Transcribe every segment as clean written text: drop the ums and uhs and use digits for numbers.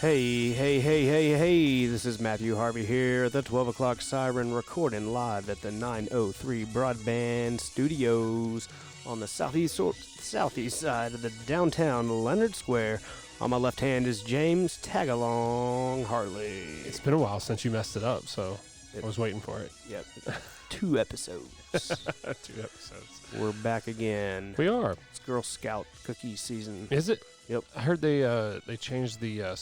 Hey, this is Matthew Harvey here, the 12 o'clock siren recording live at the 903 Broadband Studios on the southeast side of the downtown Leonard Square. On my left hand is James Tagalong Hartley. It's been a while since you messed it up, so I was waiting for it. Yep, 2 episodes. 2 episodes. We're back again. We are. It's Girl Scout cookie season. Is it? Yep. I heard they changed the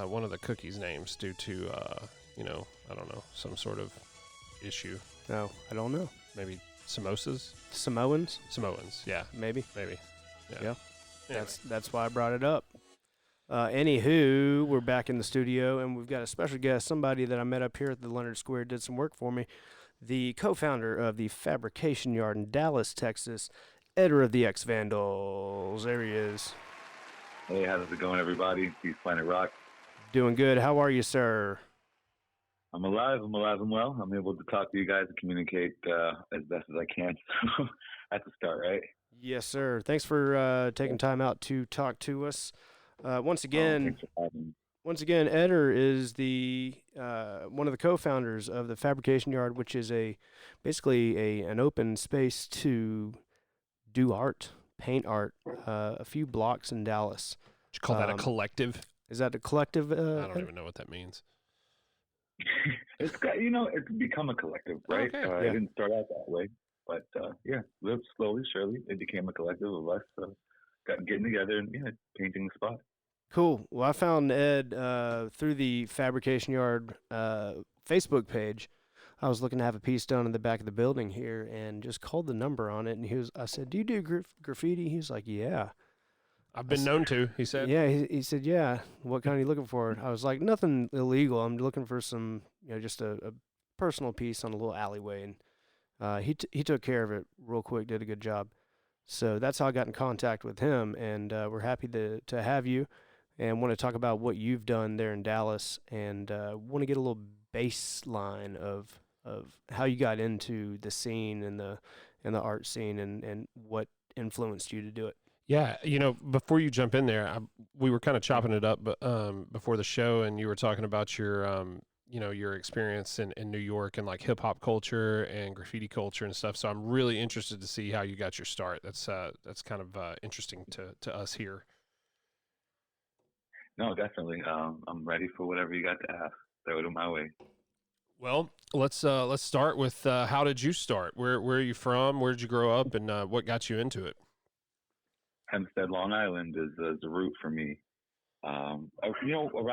one of the cookies' names due to I don't know, some sort of issue. No, I don't know. Maybe samosas? Samoans? Samoans, yeah. Maybe. Yeah. Anyway. That's why I brought it up. Anywho, we're back in the studio, and we've got a special guest, somebody that I met up here at the Leonard Square, did some work for me, the co-founder of the Fabrication Yard in Dallas, Texas, Eder of the ExVandals. There he is. Hey, how's it going, everybody? Peace, Planet Rock. Doing good. How are you, sir? I'm alive, I'm well. I'm able to talk to you guys and communicate as best as I can. So that's a start, right? Yes, sir. Thanks for taking time out to talk to us. Once again, Eder is the one of the co-founders of the Fabrication Yard, which is basically an open space to do art, paint art, a few blocks in Dallas. Would you call that a collective? Is that a collective? I don't even know what that means. It's become a collective, right? Okay. It didn't start out that way, but slowly, surely, it became a collective of us getting together and painting the spot. Cool. Well, I found Ed through the Fabrication Yard Facebook page. I was looking to have a piece done in the back of the building here, and just called the number on it. And I said, "Do you do graffiti?" He was like, "Yeah." I've been known to, he said. Yeah, he said, "Yeah, what kind are you looking for?" I was like, "Nothing illegal. I'm looking for some, just a personal piece on a little alleyway." And he took care of it real quick, did a good job. So that's how I got in contact with him, and we're happy to have you, and want to talk about what you've done there in Dallas, and want to get a little baseline of how you got into the scene and the art scene, and what influenced you to do it. Yeah, before you jump in there, we were kind of chopping it up before the show, and you were talking about your experience in New York and like hip hop culture and graffiti culture and stuff. So I'm really interested to see how you got your start. That's kind of interesting to us here. No, definitely. I'm ready for whatever you got to ask. Throw it my way. Well, let's start with how did you start? Where are you from? Where did you grow up, and what got you into it? Hempstead, Long Island is the route for me. Around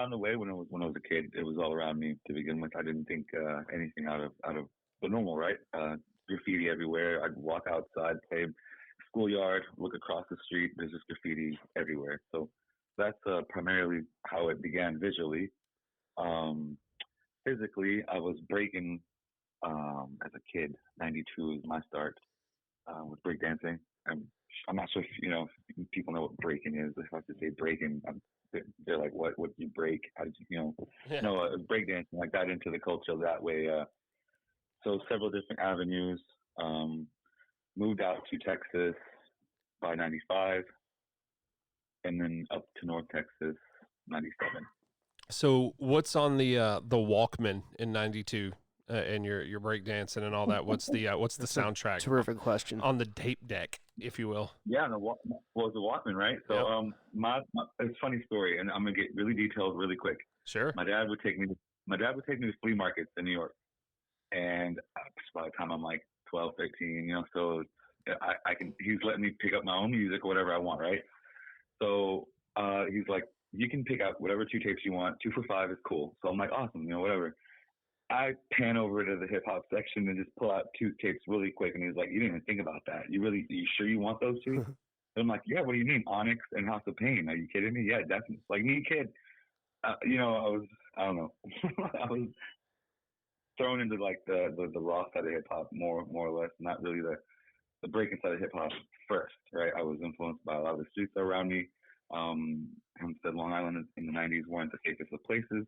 the way when I was a kid, it was all around me to begin with. I didn't think anything out of the normal, right? Graffiti everywhere. I'd walk outside, play schoolyard, look across the street. There's just graffiti everywhere. So that's primarily how it began visually. Physically, I was breaking as a kid. 92 was my start with breakdancing. I'm not sure if people know what breaking is. If I have to say breaking, they're like, what do you break? How did you, breakdancing. I got into the culture that way. So several different avenues. Moved out to Texas by 95, and then up to North Texas, 97. So what's on the Walkman in 92? And your breakdancing and all that. What's the soundtrack? Terrific question. On the tape deck, if you will. Yeah, the Walkman, right? So it's a funny story, and I'm gonna get really detailed really quick. Sure. My dad would take me to flea markets in New York, and by the time I'm like 12, 13, so he's letting me pick up my own music or whatever I want, right? So he's like, you can pick out whatever 2 tapes you want. 2 for $5 is cool. So I'm like, awesome, whatever. I pan over to the hip hop section and just pull out 2 tapes really quick. And he's like, you didn't even think about that. You sure you want those 2? And I'm like, yeah, what do you mean? Onyx and House of Pain. Are you kidding me? Yeah, definitely. Like me, kid. I don't know. I was thrown into like the raw side of hip hop more or less, not really the breaking side of hip hop first, right? I was influenced by a lot of the streets around me. Hempstead, Long Island in the 90s weren't the safest of places.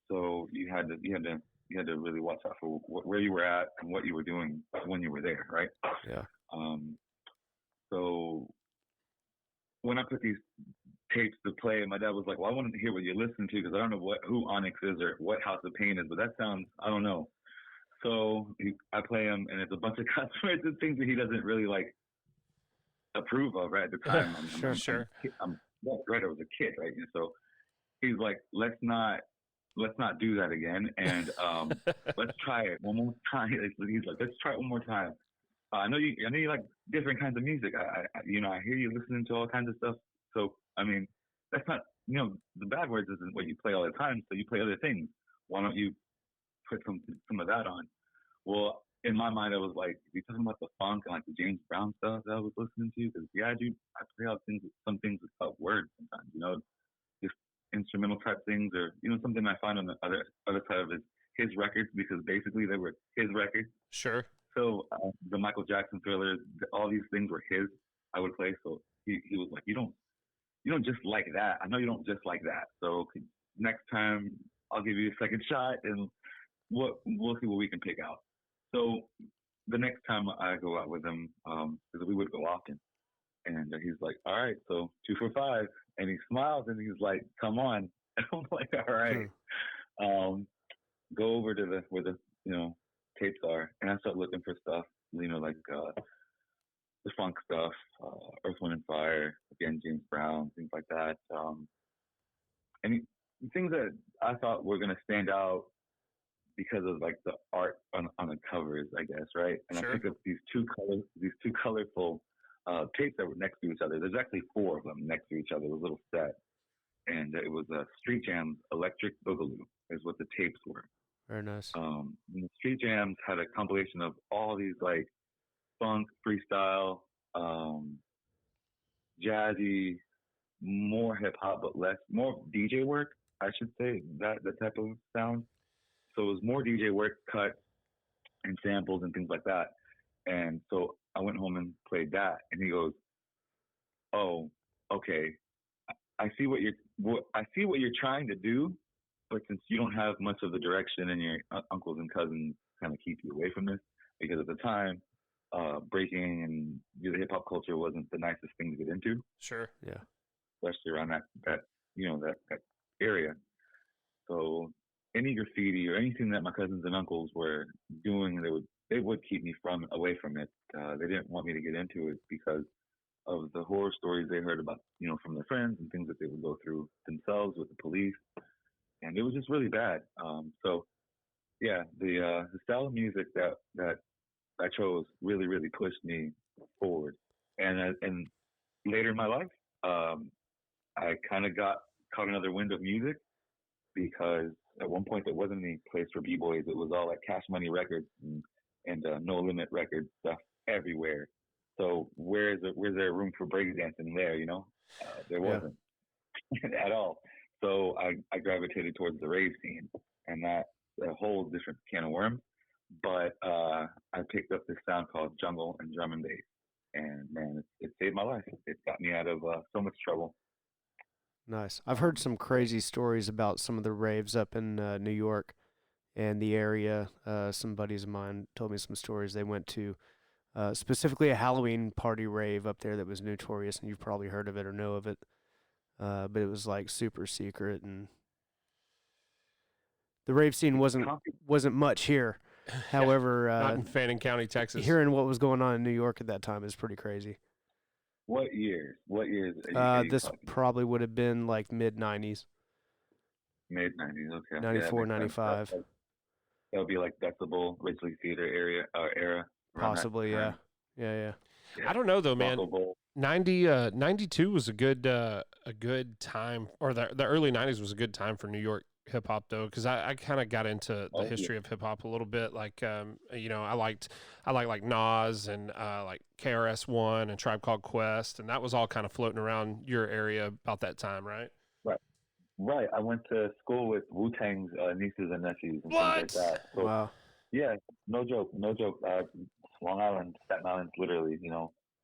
So you had to really watch out for where you were at and what you were doing when you were there, right? Yeah. So when I put these tapes to play. And my dad was like, well, I wanted to hear what you listen to because I don't know who Onyx is or what House of Pain is, but that sounds, I don't know. So I play him, and it's a bunch of cuss words and things that he doesn't really like approve of right at the time. Sure. I'm right. I was a kid, right? And so he's like, let's not do that again, and let's try it one more time. He's like, let's try it one more time. I know you like different kinds of music. I hear you listening to all kinds of stuff. So I mean, that's not, the bad words isn't what you play all the time. So you play other things. Why don't you put some of that on? Well, in my mind, I was like, you talking about the funk and like the James Brown stuff that I was listening to? Because I play out some things without words sometimes, just instrumental type things, or something I find on the other side of his records, because basically they were his records. Sure. So the Michael Jackson Thriller, all these things were his. I would play. So he was like, you don't just like that. I know you don't just like that. So next time I'll give you a second shot, and we'll see what we can pick out. So the next time I go out with him, because we would go often, and he's like, all right, so 2 for 5, and he smiles and he's like, come on. And I'm like, all right, go over to where the tapes are, and I start looking for stuff, like the funk stuff, Earth, Wind and Fire, again, James Brown, things like that. And things that I thought were gonna stand out because of like the art on the covers, I guess, right? And Sure. I think of these two colorful tapes that were next to each other. There's actually 4 of them next to each other, a little set. And it was Street Jams Electric Boogaloo is what the tapes were. Very nice. The Street Jams had a compilation of all these like funk, freestyle, jazzy, more hip hop, but more DJ work, I should say, that type of sound. So it was more DJ work, cut, and samples and things like that. And so I went home and played that, and he goes, "Oh, okay, I see what you're trying to do, but since you don't have much of the direction, and your uncles and cousins kind of keep you away from this, because at the time, breaking and the hip hop culture wasn't the nicest thing to get into. Sure. Yeah. Especially around that area. So any graffiti or anything that my cousins and uncles were doing, they would keep me away from it. They didn't want me to get into it because of the horror stories they heard about, from their friends, and things that they would go through themselves with the police, and it was just really bad. So yeah, the style of music that I chose really, really pushed me forward. And later in my life, I kind of got caught another wind of music, because at one point there wasn't any place for b-boys. It was all like Cash Money Records and No Limit Records stuff everywhere. So where's there room for breakdancing there? There wasn't at all. So I gravitated towards the rave scene, and that's a whole different can of worms. But I picked up this sound called jungle and drum and bass, and man, it saved my life. It got me out of so much trouble. Nice. I've heard some crazy stories about some of the raves up in New York and the area. Some buddies of mine told me some stories. They went to specifically a Halloween party rave up there that was notorious, and you've probably heard of it or know of it. But it was like super secret, and the rave scene wasn't much here. However, not in Fannin County, Texas. Hearing what was going on in New York at that time is pretty crazy. What years? This probably would have been like mid-90s. Mid-90s, okay. 94, 95. That would be like Decibel, Ridgely Theater era. Possibly, yeah. I don't know though, man. 92 was a good time, or the early 90s was a good time for New York hip hop though, because I kind of got into the history of hip hop a little bit. Like I liked like Nas and like KRS-One and Tribe Called Quest, and that was all kind of floating around your area about that time, right? Right. I went to school with Wu-Tang's nieces and nephews and what? things like that. So, wow. Yeah, no joke. Long Island, Staten Island, literally,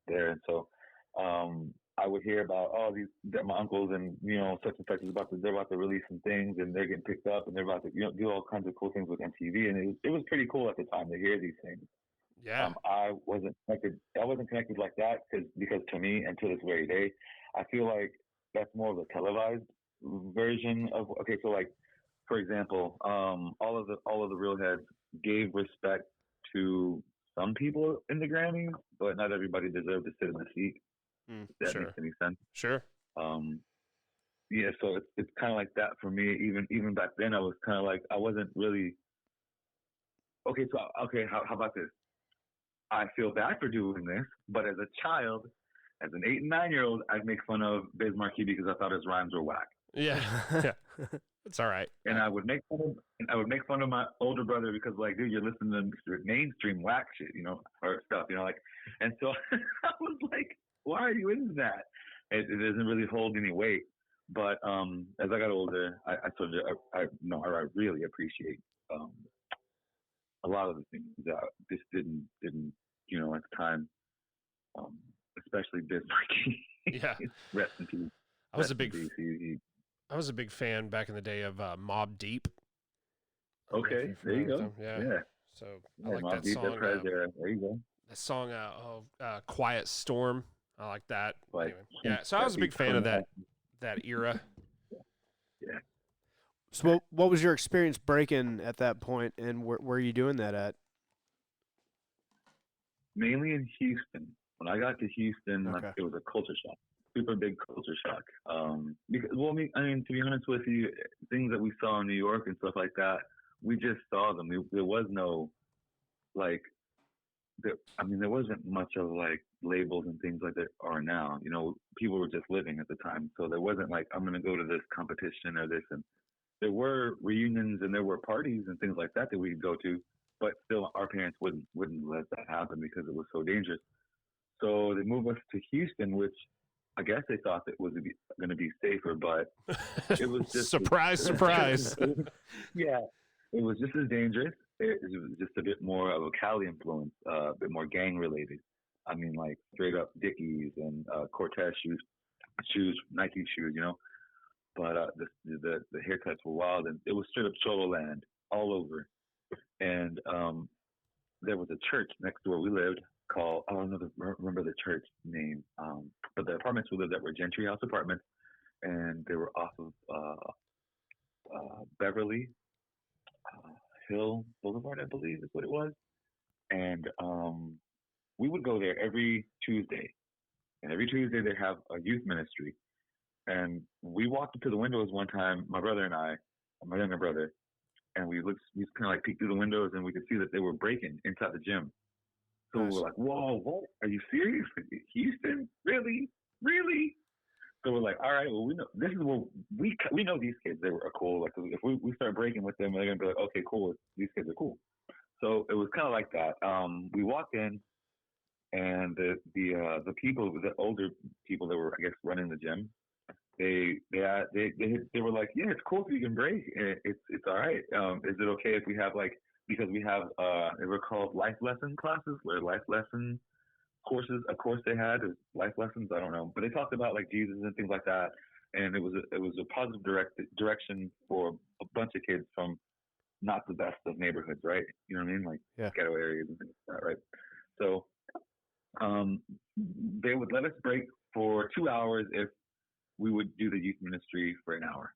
there. And so I would hear about my uncles and such and such they're about to release some things, and they're getting picked up, and they're about to do all kinds of cool things with MTV, and it was pretty cool at the time to hear these things. Yeah. I wasn't connected like that because to me, and to this very day, I feel like that's more of a televised version of. Okay, so like for example, all of the real heads gave respect to some people in the Grammys, but not everybody deserved to sit in the seat. If that Sure. makes any sense. Sure. Yeah, so it's kind of like that for me. Even back then, I was kind of like I wasn't really okay. So okay, how about this? I feel bad for doing this, but as a child, as an 8 and 9-year-old, I'd make fun of Biz Markie because I thought his rhymes were whack. Yeah. Yeah. It's all right. And I would make fun of my older brother because like, dude, you're listening to mainstream whack shit, or stuff, like. And so I was like, why are you into that? It doesn't really hold any weight. But as I got older, I really appreciate a lot of the things that just didn't at the time, especially Biz Markie. Yeah. Rest in peace. I was a big fan back in the day of Mobb Deep. Okay, there you go. Yeah. So I like that song. There you go. That song, Quiet Storm. I like that. Like, anyway. Yeah. So I was a big fan of that era. Yeah. So what was your experience breaking at that point, and where are you doing that at? Mainly in Houston. When I got to Houston, Okay. it was a culture shock. Super big culture shock. Because, to be honest with you, things that we saw in New York and stuff like that, we just saw them. There was no, there wasn't much of labels and things like that are now. People were just living at the time, so there wasn't like I'm going to go to this competition or this. And there were reunions and there were parties and things like that we could go to, but still our parents wouldn't let that happen because it was so dangerous. So they moved us to Houston, which I guess they thought it was going to be safer, but it was just surprise. Yeah, it was just as dangerous. It was just a bit more of a Cali influence, a bit more gang related. I mean, like straight up Dickies and Cortez shoes, Nike shoes, But the haircuts were wild, and it was straight up Cholo land all over. And there was a church next to where we lived called, I don't remember the church name, but the apartments we lived at were Gentry House apartments, and they were off of Beverly Hill Boulevard, I believe is what it was. And we would go there every Tuesday, and every Tuesday they have a youth ministry. And we walked up to the windows one time, my brother and I, my younger brother, and we kind of like peeked through the windows, and we could see that they were breaking inside the gym. So Nice. we were like, "Whoa, what? Are you serious? Houston? Really? Really?" So we're like, "All right, well, we know this is what we know these kids. They were cool. Like if we start breaking with them, they're gonna be like, okay, cool. These kids are cool." So it was kind of like that. We walked in, and the people, the older people that were, I guess, running the gym, they were like, "Yeah, it's cool if you can break. It's all right. Is it okay if we have because we have they were called life lesson classes, where life lesson courses, a course they had is life lessons. I don't know, but they talked about like Jesus and things like that, and it was a positive direction for a bunch of kids from not the best of neighborhoods, right? You know what I mean, like ghetto areas and things like that, right? So they would let us break for 2 hours if we would do the youth ministry for an hour.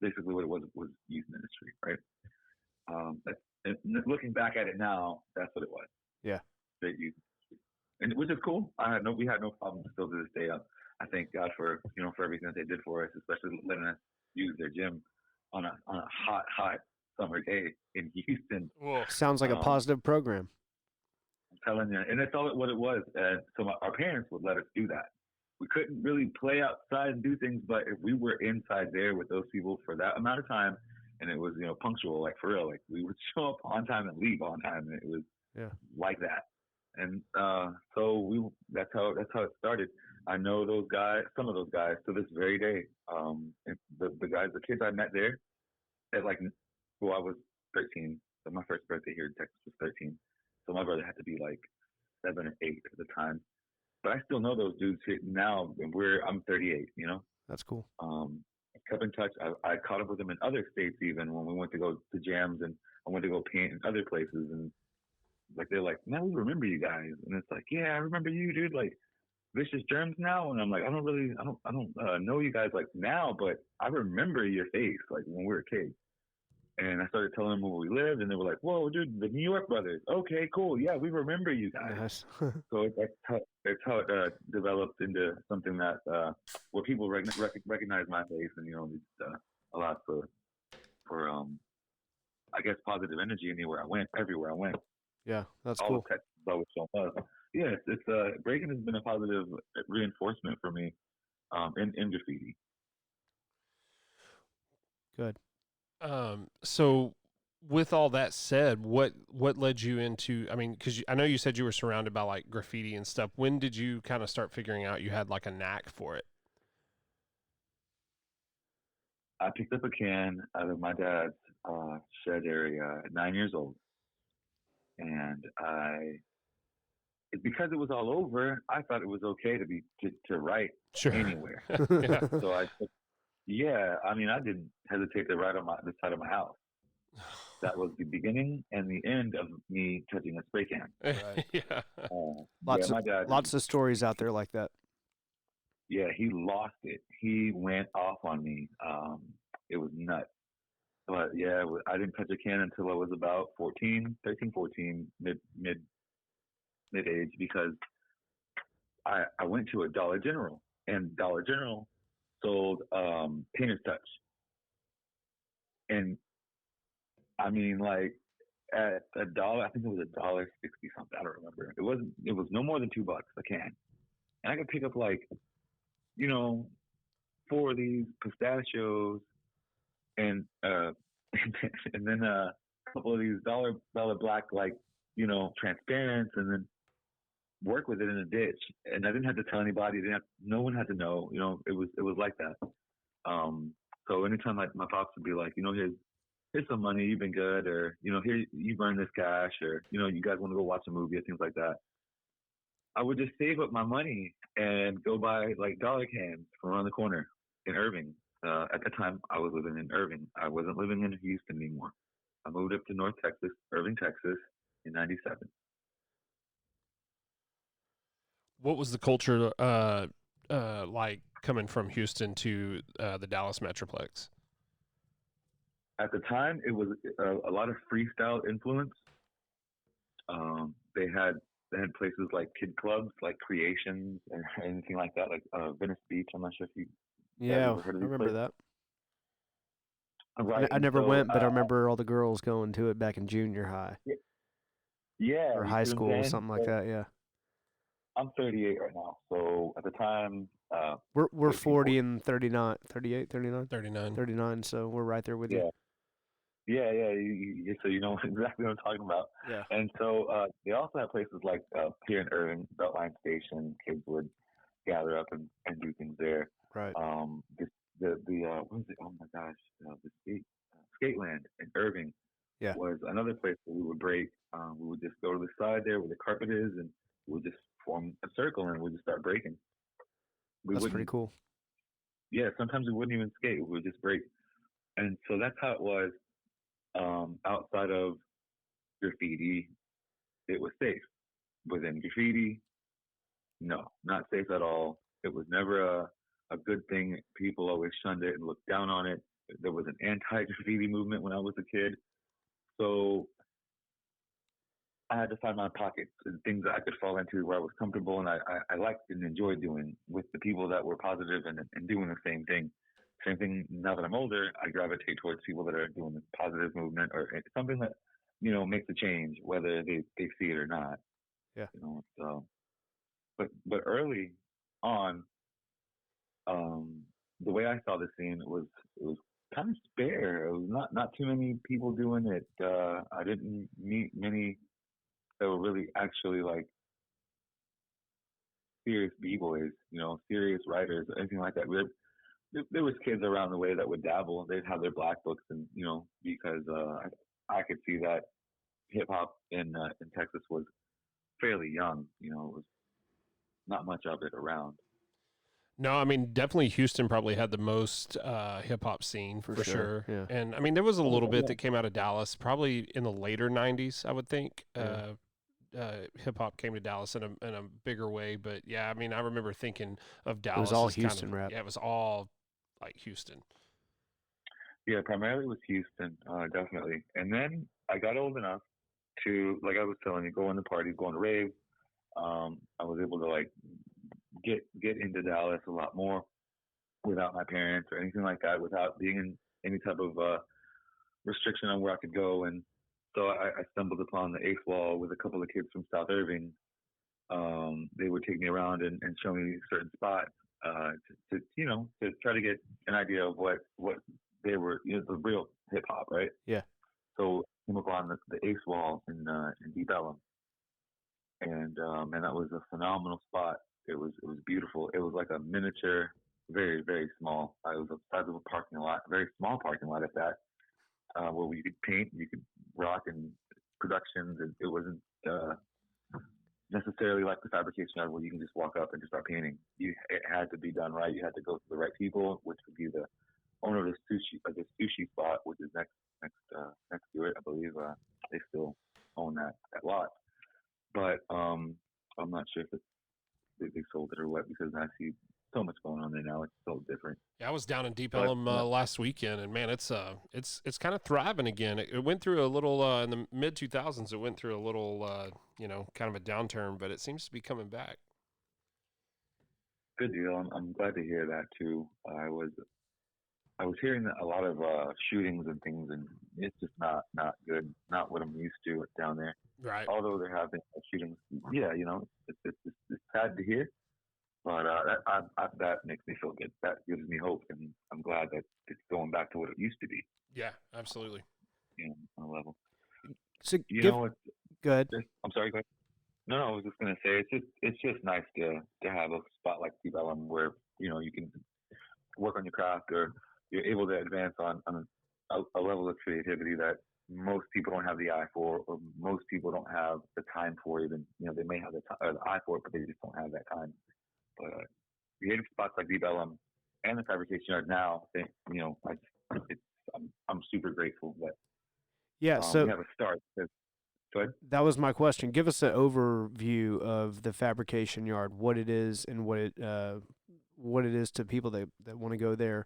Basically what it was youth ministry, right? And looking back at it now, that's what it was. Yeah. Straight youth ministry. And which is cool. We had no problem still to this day. I thank God for everything that they did for us, especially letting us use their gym on a hot summer day in Houston. Whoa. Sounds like a positive program. I'm telling you, and that's all what it was. And so our parents would let us do that. We couldn't really play outside and do things, but if we were inside there with those people for that amount of time, and it was punctual, like for real, like we would show up on time and leave on time, and it was like that. And so that's how it started. I know those guys, some of those guys, to this very day. The kids I met there, at I was 13. So my first birthday here in Texas was 13. So my brother had to be like 7 or 8 at the time. But I still know those dudes now, and I'm 38, That's cool. I kept in touch. I caught up with them in other states even when we went to go to jams, and I went to go paint in other places, and they're like, "Man, we remember you guys." And it's like, "Yeah, I remember you, dude." Like, Vicious Germs now, and I'm like, I don't know you guys like now, but I remember your face like when we were kids. And I started telling them where we lived, and they were like, "Whoa, dude, the New York brothers. Okay, cool. Yeah, we remember you guys." Nice. So that's how it developed into something that where people recognize my face, and just a lot for I guess positive energy everywhere I went. Yeah, that's All cool. of Texas is always showing love. Yeah, it's breaking has been a positive reinforcement for me in graffiti. Good. So with all that said, what led you into, I mean, because I know you said you were surrounded by like graffiti and stuff. When did you kind of start figuring out you had like a knack for it? I picked up a can out of my dad's shed area at 9 years old, and because it was all over, I thought it was okay to write Sure. anywhere. Yeah. So I mean, I didn't hesitate to write on the side of my house. That was the beginning and the end of me touching a spray can. Right. Yeah. My dad. Lots of stories out there like that. Yeah, he lost it. He went off on me. It was nuts. But yeah, I didn't touch a can until I was about 14, mid age, because I went to a Dollar General, and Dollar General sold Painter's Touch. And I mean, like, at $1, I think it was $1.60 something. I don't remember. It was no more than $2 a can, and I could pick up like, 4 of these pistachios, and and then a couple of these dollar black, like, transparents, and then work with it in a ditch. And I didn't have to tell anybody. No one had to know. It was like that. So anytime my pops would be like, here's some money, you've been good, or here, you burn this cash, or you guys want to go watch a movie or things like that, I would just save up my money and go buy like dollar cans from around the corner in Irving. At the time, I was living in Irving. I wasn't living in Houston anymore. I moved up to North Texas, Irving, Texas, in '97. What was the culture like coming from Houston to the Dallas Metroplex? At the time, it was a lot of freestyle influence. They had places like kid clubs, like Creations, and anything like that, like Venice Beach. I'm not sure if you Yeah, heard of I these remember places. that. Right. I never went, but I remember all the girls going to it back in junior high. Yeah. Or high school, something like that. Yeah. I'm 38 right now, so at the time, we're 40 and 39, 38, 39, 39. 39. So we're right there with you. Yeah. So you know exactly what I'm talking about. Yeah. And so they also have places like here in Irving, Beltline Station. Kids would gather up and do things there. Right. The what is it? Oh my gosh, the Skateland in Irving. Yeah. Was another place where we would break. We would just go to the side there where the carpet is, and we would just form a circle and we'd just start breaking. That's pretty cool. Yeah, sometimes we wouldn't even skate. We would just break. And so that's how it was. Outside of graffiti, it was safe. Within graffiti, no, not safe at all. It was never a good thing. People always shunned it and looked down on it. There was an anti-graffiti movement when I was a kid. So I had to find my pockets and things that I could fall into where I was comfortable, and I liked and enjoyed doing with the people that were positive and doing the same thing. Same thing now that I'm older, I gravitate towards people that are doing this positive movement or something that, makes a change, whether they see it or not. Yeah. So, but early on, the way I saw the scene it was kind of spare. It was not too many people doing it. I didn't meet many that were really actually like serious b-boys, serious writers, or anything like that. There was kids around the way that would dabble. They'd have their black books, and because I could see that hip hop in Texas was fairly young. It was not much of it around. No, I mean, definitely Houston probably had the most hip hop scene for sure. Yeah. And I mean, there was a little bit that came out of Dallas, probably in the later '90s, I would think. hip hop came to Dallas in a bigger way. But yeah, I mean, I remember thinking of It was Dallas all as kind Houston of, rap. yeah, it was all like Houston. Yeah, primarily with Houston, definitely. And then I got old enough to, like I was telling you, go on the parties, go on the raves. I was able to like get into Dallas a lot more without my parents or anything like that, without being in any type of restriction on where I could go. And so I stumbled upon the Eighth Wall with a couple of kids from South Irving. They would take me around and show me certain spots to try to get an idea of what they were, the real hip hop, right? Yeah. So I came upon the Eighth Wall in Deep Ellum, and that was a phenomenal spot. It was beautiful. It was like a miniature, very very small. It was the size of a parking lot, a very small parking lot at that, where you could paint, you could rock and productions, and it wasn't necessarily like the Fabrication Yard where you can just walk up and just start painting. It had to be done right. You had to go to the right people, which would be the owner of the sushi spot, which is next to it. I believe they still own that lot, but I'm not sure if they sold it or what, because I see so much going on there now. It's so different. Yeah, I was down in Deep But Ellum last weekend, and man, it's kind of thriving again. It went through a little in the mid 2000s. It went through a little kind of a downturn, but it seems to be coming back. good deal. I'm glad to hear that too. I was hearing a lot of shootings and things, and it's just not good. Not what I'm used to down there. Right. Although there have been shootings, yeah, it's sad to hear, but that makes me feel good. That gives me hope, and I'm glad that it's going back to what it used to be. Yeah, absolutely. On a level. So It's good. I'm sorry, go ahead. No, I was just gonna say it's just nice to have a spot like Deep Ellum where you can work on your craft, or you're able to advance on a level of creativity that most people don't have the eye for, or most people don't have the time for. Even they may have the eye for it, but they just don't have that time. But creative spots like Deep Ellum and the Fabrication Yard now, I'm super grateful that Yeah. So we have a start. Go ahead. that was my question. Give us an overview of the Fabrication Yard, what it is, and what it is to people that want to go there,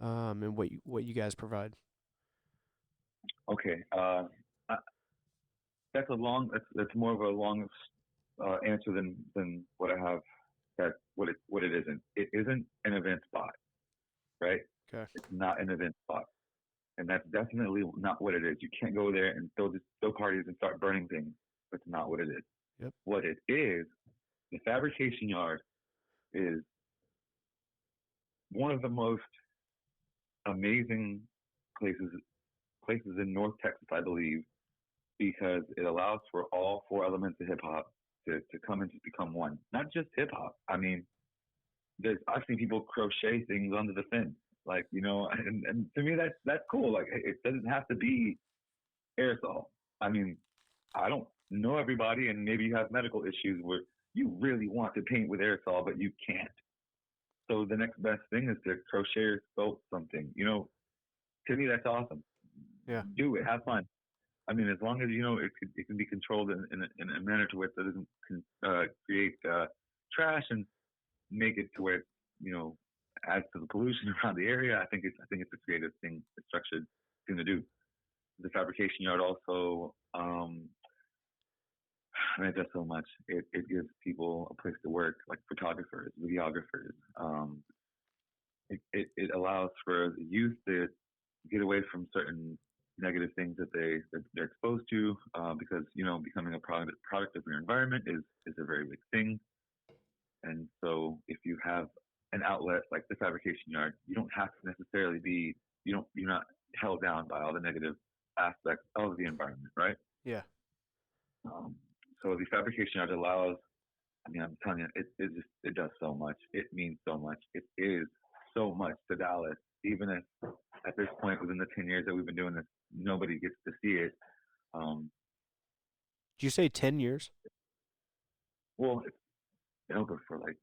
and what you guys provide. Okay. That's that's more of a long answer than what I have. That what it isn't. It isn't an event spot, right? Okay. It's not an event spot, and that's definitely not what it is. You can't go there and throw parties and start burning things. That's not what it is. Yep. What it is, the Fabrication Yard is one of the most amazing places in North Texas, I believe, because it allows for all four elements of hip hop to come and just become one. Not just hip hop. I mean, I've seen people crochet things under the fence, like and to me that's cool. Like, it doesn't have to be aerosol. I mean, I don't know everybody, and maybe you have medical issues where you really want to paint with aerosol, but you can't. So the next best thing is to crochet or sculpt something. To me, that's awesome. Yeah. Do it. Have fun. I mean, as long as it can be controlled in a manner to where it doesn't create trash and make it to where it, adds to the pollution around the area. I think it's a creative thing, a structured thing to do. The Fabrication Yard also, it does so much. It gives people a place to work, like photographers, videographers. It allows for the youth to get away from certain negative things that they're exposed to, because becoming a product of your environment is a very big thing. And so if you have an outlet like the Fabrication Yard, you don't have to necessarily you're not held down by all the negative aspects of the environment, right? Yeah. So the Fabrication Yard allows. I mean, I'm telling you, it does so much. It means so much. It is so much to Dallas, even if at this point, within the 10 years that we've been doing this, nobody gets to see it. Did you say 10 years? Well, it's been open for like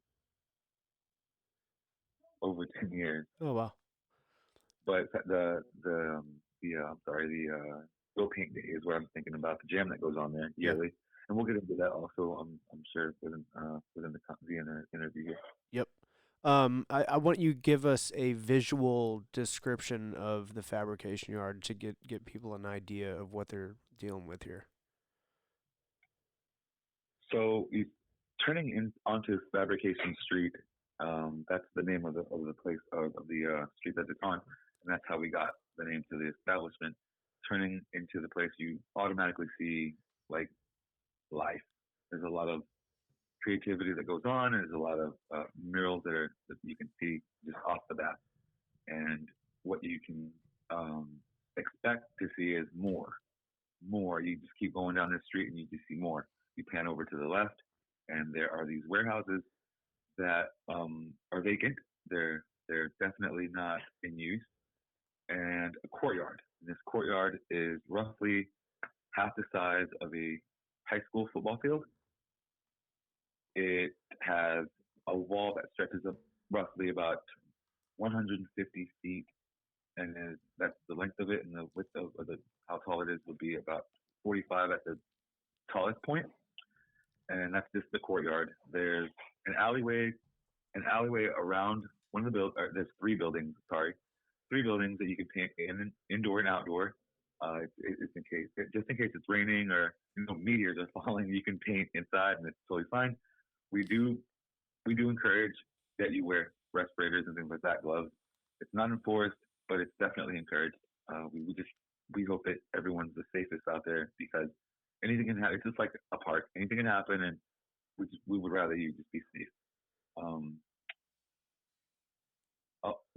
over 10 years. Oh wow. But the Will Paint Day is what I'm thinking about, the jam that goes on there yearly. and we'll get into that also. I'm sure within the interview here. Yep. I want you to give us a visual description of the fabrication yard to get people an idea of what they're dealing with here. So turning in onto Fabrication Street, that's the name of the place of the street that it's on, and that's how we got the name to the establishment. Turning into the place, you automatically see like life. There's a lot of creativity that goes on, and there's a lot of murals that you can see just off the bat. And what you can expect to see is more. You just keep going down this street, and you just see more. You pan over to the left, and there are these warehouses that are vacant. They're definitely not in use, and a courtyard. And this courtyard is roughly half the size of a high school football field. It has a wall that stretches up roughly about 150 feet, and that's the length of it, and the width of how tall it is would be about 45 at the tallest point, and that's just the courtyard. There's an alleyway around one of the there's three buildings that you can paint indoor and outdoor. It's just in case it's raining or meteors are falling, you can paint inside, and it's totally fine. We do encourage that you wear respirators and things like that, gloves. It's not enforced, but it's definitely encouraged. We hope that everyone's the safest out there, because anything can happen. It's just like a park. Anything can happen, and we would rather you just be safe.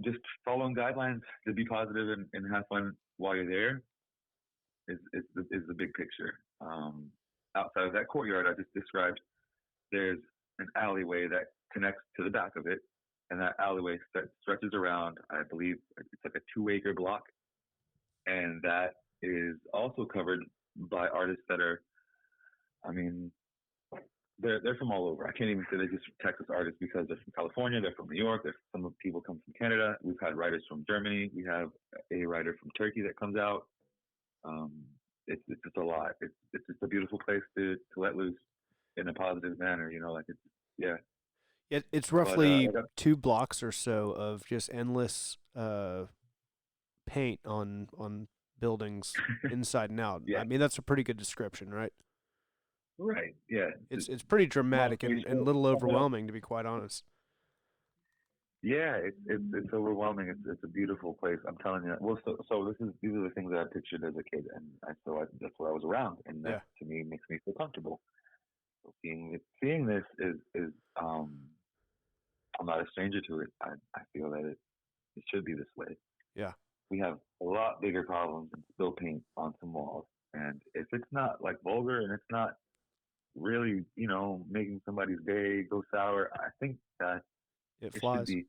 Just following guidelines to be positive and have fun while you're there is the big picture. Outside of that courtyard I just described, there's an alleyway that connects to the back of it, and that alleyway stretches around, I believe it's like a 2-acre block, and that is also covered by artists that are, they're from all over. I can't even say they're just Texas artists, because they're from California, they're from New York, some people come from Canada. We've had writers from Germany. We have a writer from Turkey that comes out. It's just a lot. It's just a beautiful place to let loose in a positive manner. Yeah. It's roughly 2 blocks or so of just endless paint on buildings inside and out. Yeah. I mean, that's a pretty good description, right? Right. Yeah. It's pretty dramatic and a little overwhelming, to be quite honest. Yeah, it's overwhelming. It's a beautiful place. I'm telling you. Well, so these are the things that I pictured as a kid, and that's what I was around, and that to me makes me feel comfortable. So seeing this is I'm not a stranger to it. I feel that it should be this way. Yeah. We have a lot bigger problems than spill paint on some walls, and if it's not like vulgar and it's not really making somebody's day go sour, I think that it flies. Should be.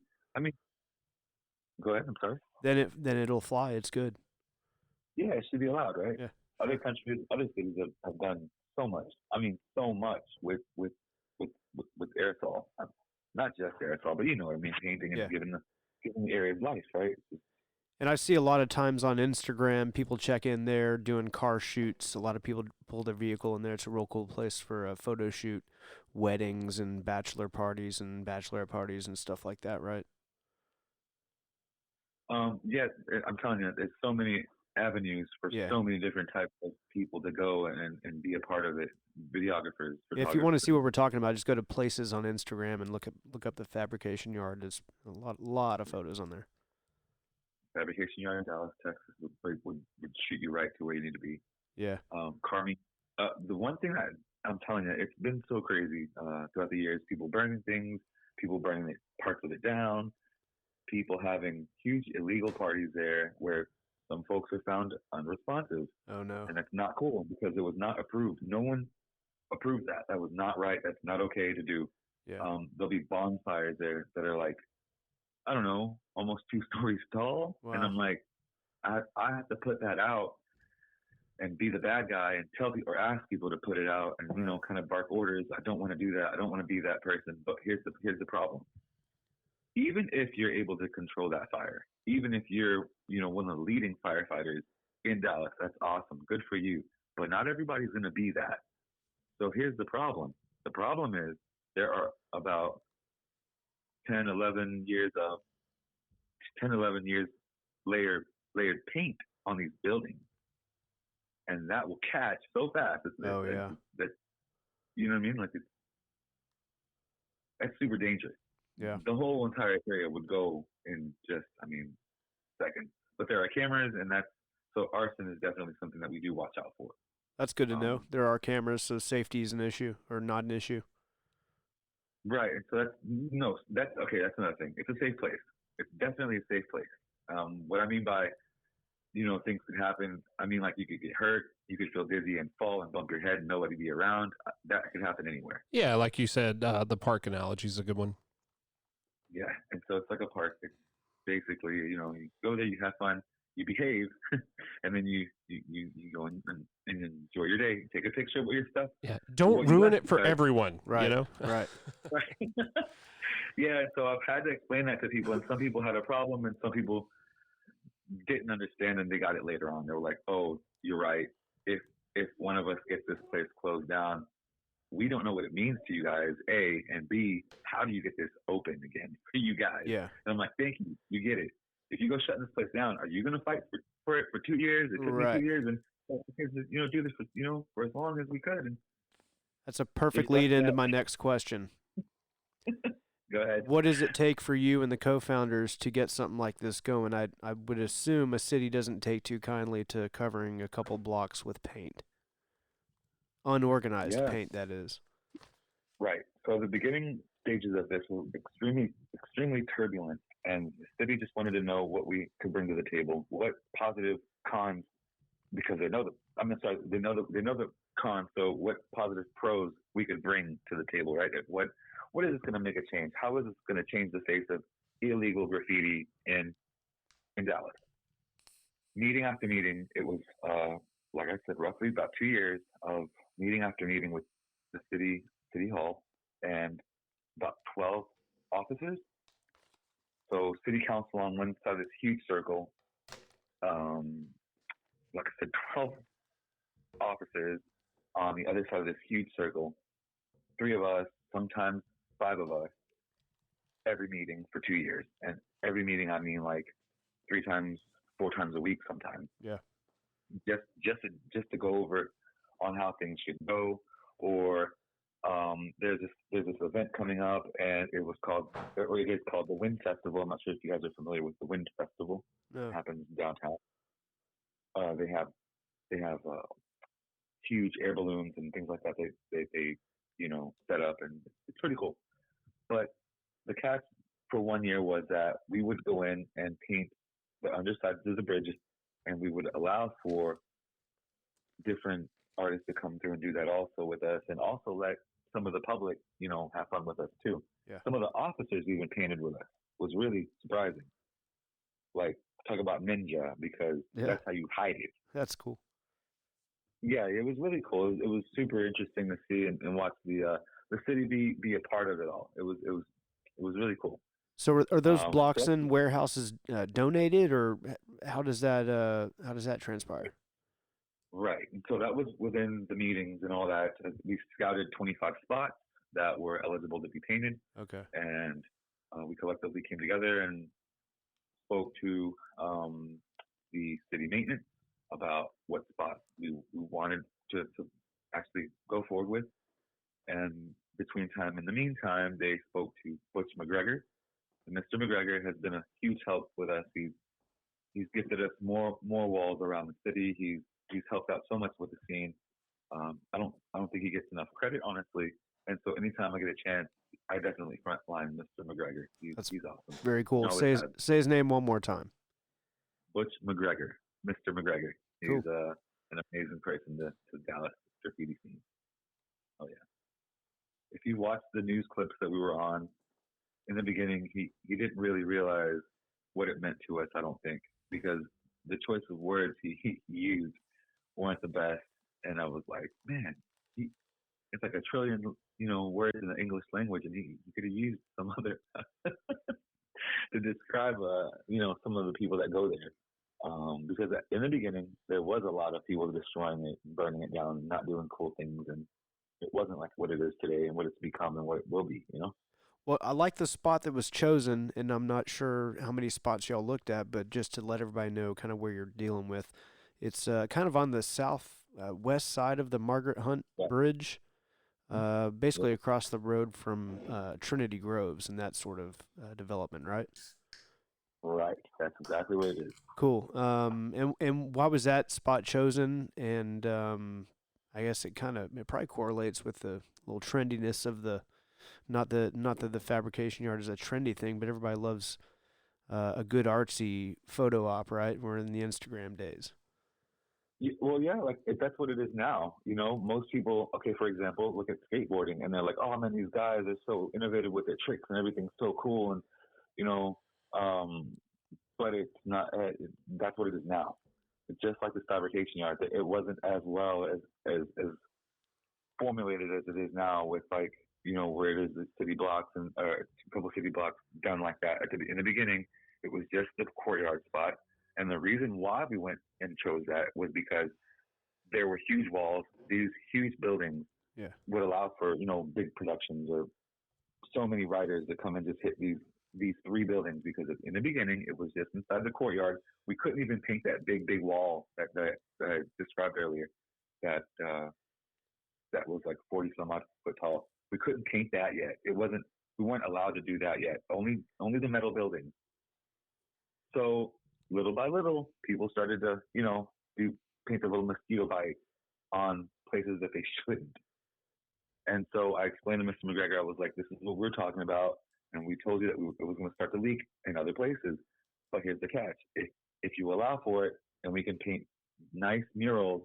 Go ahead. I'm sorry. Then it'll fly. It's good. Yeah, it should be allowed, right? Yeah. Other countries, other cities have done so much. So much with aerosol. Not just aerosol, but painting and giving the areas life, right? And I see a lot of times on Instagram, people check in there doing car shoots. A lot of people pull their vehicle in there. It's a real cool place for a photo shoot, weddings and bachelor parties and bachelorette parties and stuff like that, right? Yeah, I'm telling you, there's so many avenues for so many different types of people to go and be a part of it. Videographers. If you want to see what we're talking about, just go to places on Instagram and look up the Fabrication Yard. There's a lot of photos on there. Fabrication Yard in Dallas, Texas would shoot you right to where you need to be. Yeah. Carmi, the one thing that I'm telling you, it's been so crazy throughout the years. People burning things, people burning parts of it down, people having huge illegal parties there where some folks are found unresponsive. Oh no. And that's not cool, because it was not approved. No one approved that. That was not right. That's not okay to do. Yeah. There'll be bonfires there that are like, I don't know, almost 2 stories tall. Wow. And I'm like, I have to put that out and be the bad guy and tell people or ask people to put it out and, kind of bark orders. I don't want to do that. I don't want to be that person. But here's the problem. Even if you're able to control that fire, even if you're, one of the leading firefighters in Dallas, that's awesome. Good for you. But not everybody's going to be that. So here's the problem. The problem is there are about 10, 11 years of 10, 11 years layered paint on these buildings, and that will catch so fast Oh yeah. that you know what I mean? Like that's super dangerous. Yeah. The whole entire area would go in just, seconds. But there are cameras, and so arson is definitely something that we do watch out for. That's good to know. There are cameras, so safety is an issue or not an issue. Right. And so that's okay. That's another thing. It's a safe place. It's definitely a safe place. What I mean by, things could happen. I mean, like you could get hurt, you could feel dizzy and fall and bump your head and nobody be around. That could happen anywhere. Yeah, like you said, the park analogy is a good one. Yeah. And so it's like a park. It's basically, you go there, you have fun, you behave, and then you go and enjoy your day. Take a picture with your stuff. Yeah. Don't ruin it for everyone. Right. Right. Right. Yeah. So I've had to explain that to people, and some people had a problem, and some people didn't understand, and they got it later on. They were like, "Oh, you're right. If one of us gets this place closed down, we don't know what it means to you guys, A, and B, how do you get this open again for you guys?" Yeah. And I'm like, "Thank you. You get it. If you go shutting this place down, are you going to fight for it for 2 years? It took me 2 years, and do this for as long as we could." And that's a perfect lead into my next question. Go ahead. What does it take for you and the co-founders to get something like this going? I would assume a city doesn't take too kindly to covering a couple blocks with paint. Unorganized paint, that is. Right. So the beginning stages of this were extremely, extremely turbulent, and the city just wanted to know what we could bring to the table, what positive cons, because they know the cons. So what positive pros we could bring to the table, right? What is this going to make a change? How is this going to change the face of illegal graffiti in Dallas? Meeting after meeting, it was like I said, roughly about 2 years of meeting after meeting with the city hall and about 12 officers. So city council on one side of this huge circle, like I said, 12 officers on the other side of this huge circle, 3 of us, sometimes 5 of us, every meeting for 2 years. And every meeting, I mean like 3 times, 4 times a week sometimes. Yeah. Just to go over on how things should go, or there's this event coming up, and it is called the Wind Festival. I'm not sure if you guys are familiar with the Wind Festival. No. It happens downtown. They have huge air balloons and things like that. They set up, and it's pretty cool. But the catch for 1 year was that we would go in and paint the undersides of the bridges, and we would allow for different artists to come through and do that also with us, and also let some of the public, have fun with us too. Yeah. Some of the officers even painted with us. Was really surprising. Like, talk about ninja, because that's how you hide it. That's cool. Yeah, it was really cool. It was super interesting to see and watch the city be a part of it all. It was really cool. So are those blocks and warehouses donated, or how does that transpire? Right. And so that was within the meetings and all that. We scouted 25 spots that were eligible to be painted. Okay. And we collectively came together and spoke to the city maintenance about what spots we wanted to actually go forward with. And in the meantime, they spoke to Butch McGregor. And Mr. McGregor has been a huge help with us. He's gifted us more walls around the city. He's helped out so much with the scene. I don't think he gets enough credit, honestly. And so anytime I get a chance, I definitely frontline Mr. McGregor. He's awesome. Very cool. Say his name one more time. Butch McGregor, Mr. McGregor. He's cool. an amazing person to Dallas graffiti scene. Oh yeah. If you watch the news clips that we were on in the beginning, he didn't really realize what it meant to us. I don't think, because the choice of words he used weren't the best, and I was like, man, it's like a trillion words in the English language, and he could have used some other to describe some of the people that go there, because in the beginning there was a lot of people destroying it, burning it down, not doing cool things, and it wasn't like what it is today and what it's become and what it will be. Well, I like the spot that was chosen, and I'm not sure how many spots y'all looked at, but just to let everybody know kind of where you're dealing with, it's kind of on the south west side of the Margaret Hunt Yeah. Bridge, basically across the road from Trinity Groves and that sort of development, right? Right. That's exactly what it is. Cool. And why was that spot chosen? And I guess it probably correlates with the little trendiness of the not that the fabrication yard is a trendy thing, but everybody loves a good artsy photo op, right? We're in the Instagram days. Well, yeah, like that's what it is now. Most people, okay, for example, look at skateboarding and they're like, oh man, these guys are so innovative with their tricks and everything's so cool. And, but it's not, that's what it is now. It's just like the fabrication yard. It wasn't as well as formulated as it is now with like, where it is the city blocks and a couple city blocks done like that. In the beginning, it was just the courtyard spot. And the reason why we went and chose that was because there were huge walls. These huge buildings would allow for, big productions or so many writers that come and just hit these three buildings, because in the beginning, it was just inside the courtyard. We couldn't even paint that big wall that I described earlier that was like 40 some odd foot tall. We couldn't paint that yet. We weren't allowed to do that yet. Only the metal buildings. So little by little, people started to, paint a little mosquito bite on places that they shouldn't. And so I explained to Mr. McGregor, I was like, this is what we're talking about. And we told you that it was going to start to leak in other places. But here's the catch. If you allow for it, and we can paint nice murals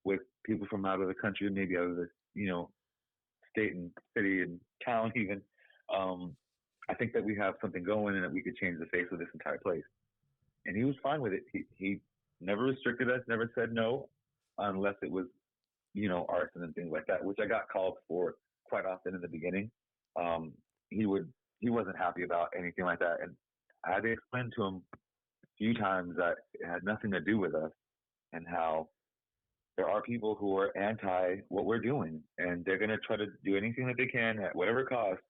with people from out of the country, maybe out of the, state and city and town even, I think that we have something going and that we could change the face of this entire place. And he was fine with it. He never restricted us, never said no, unless it was, arson and things like that, which I got called for quite often in the beginning. He wasn't happy about anything like that. And I had to explain to him a few times that it had nothing to do with us and how there are people who are anti what we're doing, and they're going to try to do anything that they can at whatever cost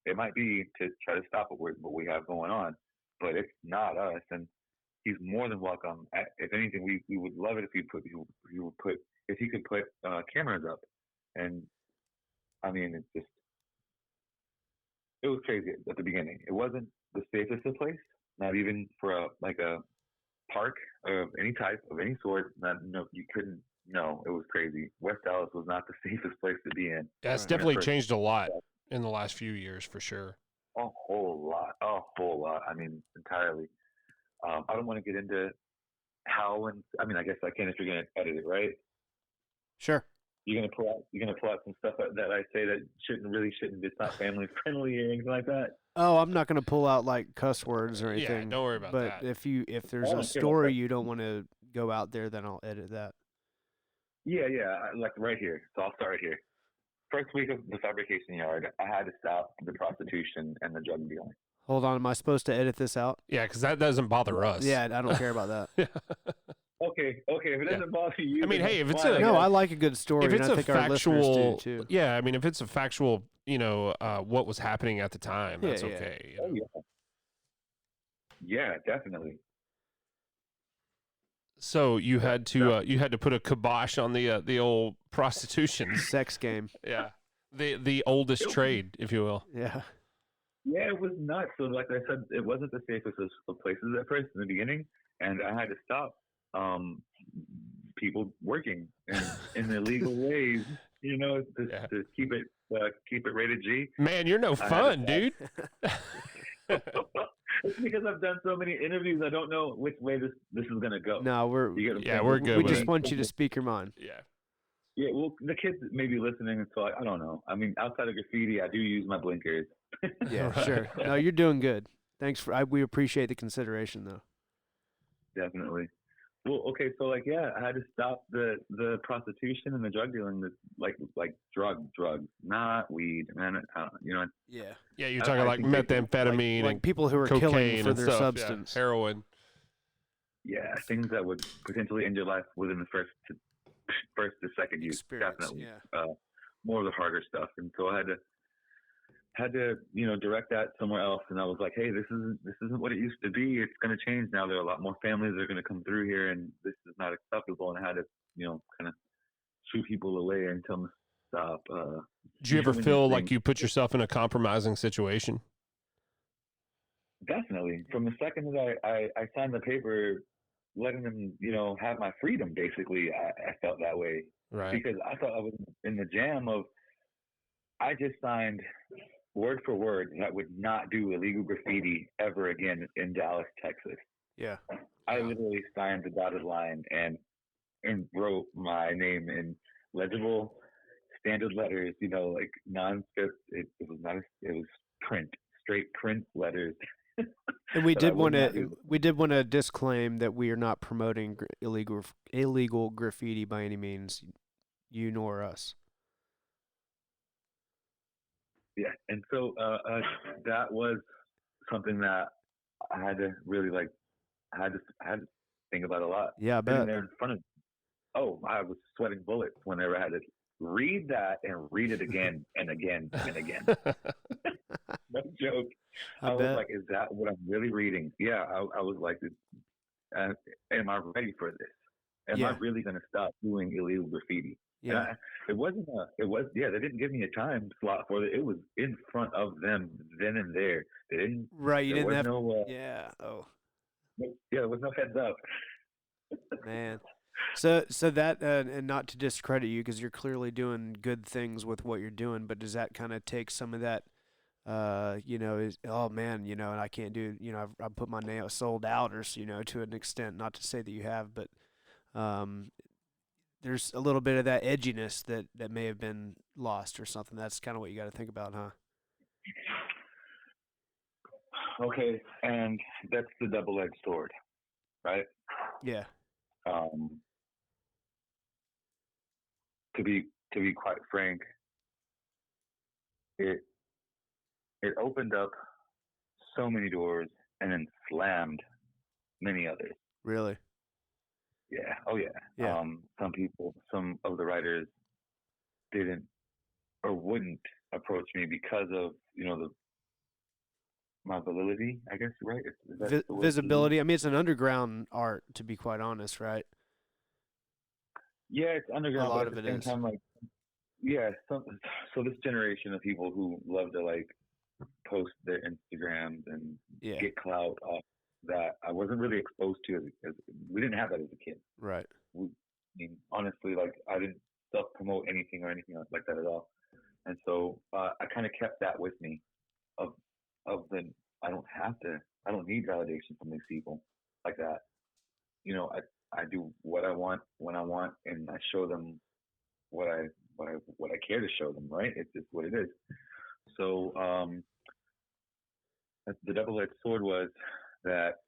it might be to try to stop what we have going on. But it's not us, and he's more than welcome. If anything, we would love it if he could put cameras up. And I mean, it was crazy at the beginning. It wasn't the safest of place, not even for a park of any type, of any sort. You couldn't. No, it was crazy. West Dallas was not the safest place to be in. Yeah, it's definitely changed a lot in the last few years, for sure. A whole lot. I mean, entirely. I don't want to get into how, and I mean, I guess I can if you're going to edit it, right? Sure. You're gonna pull out some stuff that I say that shouldn't. It's not family friendly or anything like that. Oh, I'm not going to pull out like cuss words or anything. Yeah, don't worry about that. But if there's a story you don't want to go out there, then I'll edit that. Yeah, like right here. So I'll start here. First week of the fabrication yard, I had to stop the prostitution and the drug dealing. Hold on, am I supposed to edit this out? Yeah, because that doesn't bother us. Yeah, I don't care about that. Okay. If it doesn't bother you, I mean, hey, if it's I like a good story. If it's and I a think our listeners factual, do too. yeah, I mean, if it's a factual, what was happening at the time, that's Yeah. okay. Oh, yeah. Yeah, definitely. So you had to put a kibosh on the old prostitution Sex game. Yeah, the oldest trade, if you will. Yeah. Yeah, it was nuts. So, like I said, it wasn't the safest of places at first in the beginning, and I had to stop people working in illegal ways, to keep it rated G. Man, you're no fun, dude. It's because I've done so many interviews, I don't know which way this is gonna go. No, we're good. We just want you to speak your mind. Yeah. Yeah, well, the kids may be listening, so I don't know. I mean, outside of graffiti, I do use my blinkers. Yeah, sure. No, you're doing good. Thanks we appreciate the consideration, though. Definitely. Well, okay, so I had to stop the prostitution and the drug dealing, like drugs, not weed, man. Yeah. Yeah, you're talking like methamphetamine like and people who are killing cocaine for and their stuff, substance. yeah, heroin. Yeah, things that would potentially end your life within the first to second use. Experience, Definitely. yeah. more of the harder stuff, and so I had to direct that somewhere else. And I was like, hey, this isn't what it used to be. It's going to change now. There are a lot more families that are going to come through here, and this is not acceptable. And I had to kind of shoot people away and tell them to stop. Did you ever feel like you put yourself in a compromising situation? Definitely. From the second that I signed the paper, letting them, have my freedom, basically, I felt that way. Right. Because I thought I was in the jam of, I just signed word for word that would not do illegal graffiti ever again in Dallas, Texas. Yeah. I literally signed the dotted line and wrote my name in legible, standard letters, like non-script. It was print, straight print letters. And we did want to disclaim that we are not promoting illegal graffiti by any means, you nor us. Yeah, and so that was something that I had to really I had to think about a lot. Yeah, I bet. Sitting there in front of, I was sweating bullets whenever I had to read that and read it again and again and again. No joke. I was like, is that what I'm really reading? Yeah, I was like, am I ready for this? Am I really going to stop doing illegal graffiti? Yeah. They didn't give me a time slot for it. It was in front of them then and there. They didn't. Right. You didn't have. Yeah. There was no heads up. Man. So that, and not to discredit you, because you're clearly doing good things with what you're doing, but does that kind of take some of that, and I can't do, I've put my nail sold out, or, to an extent, not to say that you have, but there's a little bit of that edginess that may have been lost or something. That's kind of what you got to think about, huh? Okay, and that's the double-edged sword, right? Yeah. To be quite frank, it opened up so many doors and then slammed many others. Really? Yeah. Oh yeah. Yeah. Some of the writers didn't or wouldn't approach me because of my validity, I guess, right? Visibility. I mean, it's an underground art, to be quite honest, right? Yeah, it's underground. A lot of it is. Time, so this generation of people who love to post their Instagrams and get clout off that I wasn't really exposed to as we didn't have that as a kid. Right. Honestly, I didn't self-promote anything or anything like that at all. And so I kind of kept that with me of the I don't need validation from these people like that. I do what I want when I want, and I show them what I care to show them, right? It's just what it is. So the double-edged sword was that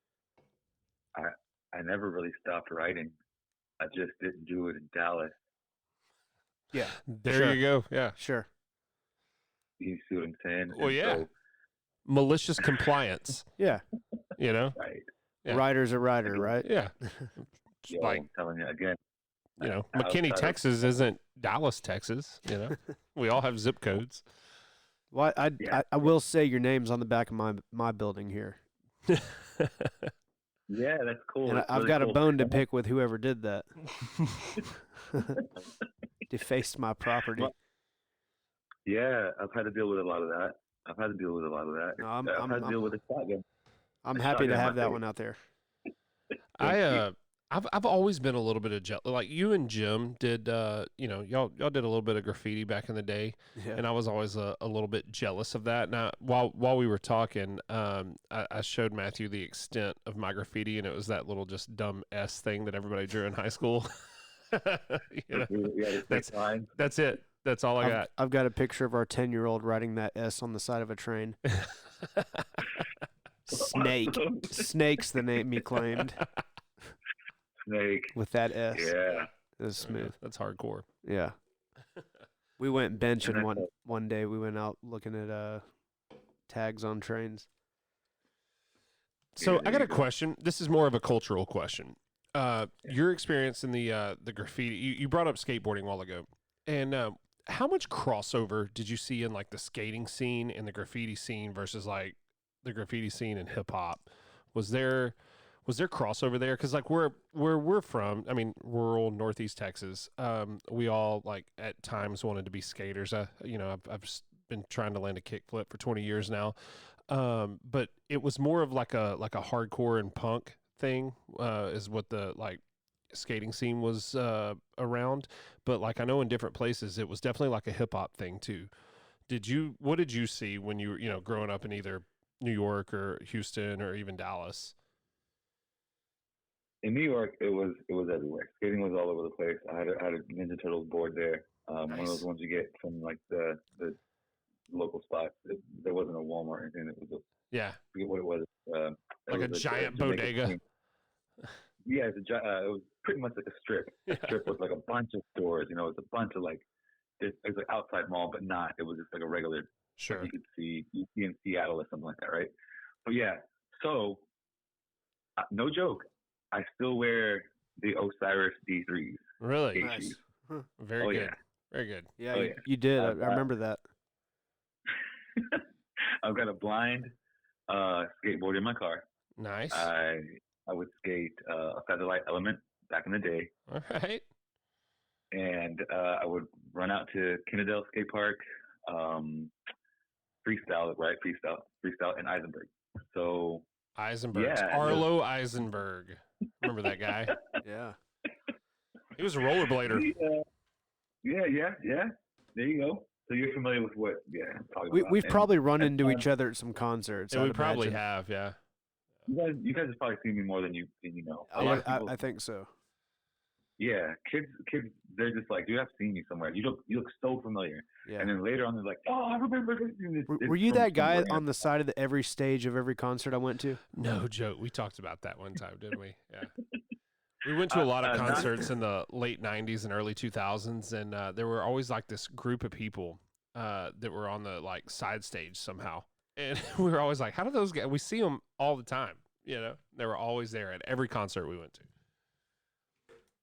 I never really stopped writing. I just didn't do it in Dallas. Yeah. There you go. Yeah. Sure. You see what I'm saying? Well, so, malicious compliance. Yeah. Right. Yeah. Writer's a writer, right? Yeah. I'm telling you again. McKinney, Texas isn't Dallas, Texas. We all have zip codes. Well, I will say your name's on the back of my building here. Yeah, that's cool. And I've got a bone to pick with whoever did that. Defaced my property. Well, yeah, I've had to deal with a lot of that. No, I've had to deal with a shotgun. I'm happy to have that one out there. I've always been a little bit of jealous. Like you and Jim did, y'all did a little bit of graffiti back in the day, and I was always a little bit jealous of that. Now, while we were talking, I showed Matthew the extent of my graffiti, and it was that little just dumb S thing that everybody drew in high school. That's it. That's all I got. I've got a picture of our 10-year-old writing that S on the side of a train. Snake's the name he claimed. Snake. With that S. Yeah. It was smooth. That's hardcore. Yeah. We went benching one day. We went out looking at tags on trains. So I got a question. This is more of a cultural question. Your experience in the graffiti, you brought up skateboarding a while ago. And how much crossover did you see in like the skating scene and the graffiti scene versus like the graffiti scene and hip hop? Was there crossover there? Because like where we're from, I mean, rural Northeast Texas, we all like at times wanted to be skaters. You know, I've been trying to land a kickflip for 20 years now, but it was more of like a hardcore and punk thing, is what the like skating scene was around. But like I know in different places, it was definitely like a hip hop thing too. What did you see when you were growing up in either New York or Houston or even Dallas? In New York, it was everywhere. Skating was all over the place. I had a Ninja Turtles board there. Nice. One of those ones you get from like the local spots. There wasn't a Walmart or anything. It was I forget what it was. Like a giant bodega. Yeah, it was pretty much like a strip. A strip with like a bunch of stores. You know, it's a bunch of like it's like outside mall, but not. It was just like a regular. Sure. You could see in Seattle or something like that, right? But yeah, so no joke. I still wear the Osiris D3s. Really? Nice. Huh. Very good. Yeah. Very good. Yeah, you did. I remember that. I've got a blind skateboard in my car. Nice. I would skate a Featherlight Element back in the day. All right. And I would run out to Kennedale Skate Park, freestyle in Eisenberg. So Eisenberg. Arlo Eisenberg. Remember that guy? Yeah. He was a rollerblader. Yeah. There you go. So you're familiar with what? Yeah. We've probably run into each other at some concerts. Yeah, we probably have. Yeah. You guys have probably seen me more than you know. I think so. Yeah, kids, they're just like, dude, I've seen you somewhere. You look so familiar. Yeah. And then later on, they're like, oh, I remember this. Were you that guy on the side of every stage of every concert I went to? No joke. We talked about that one time, didn't we? Yeah. We went to a lot of concerts in the late 90s and early 2000s, and there were always like this group of people that were on the like side stage somehow. And we were always like, how do those guys, we see them all the time, they were always there at every concert we went to.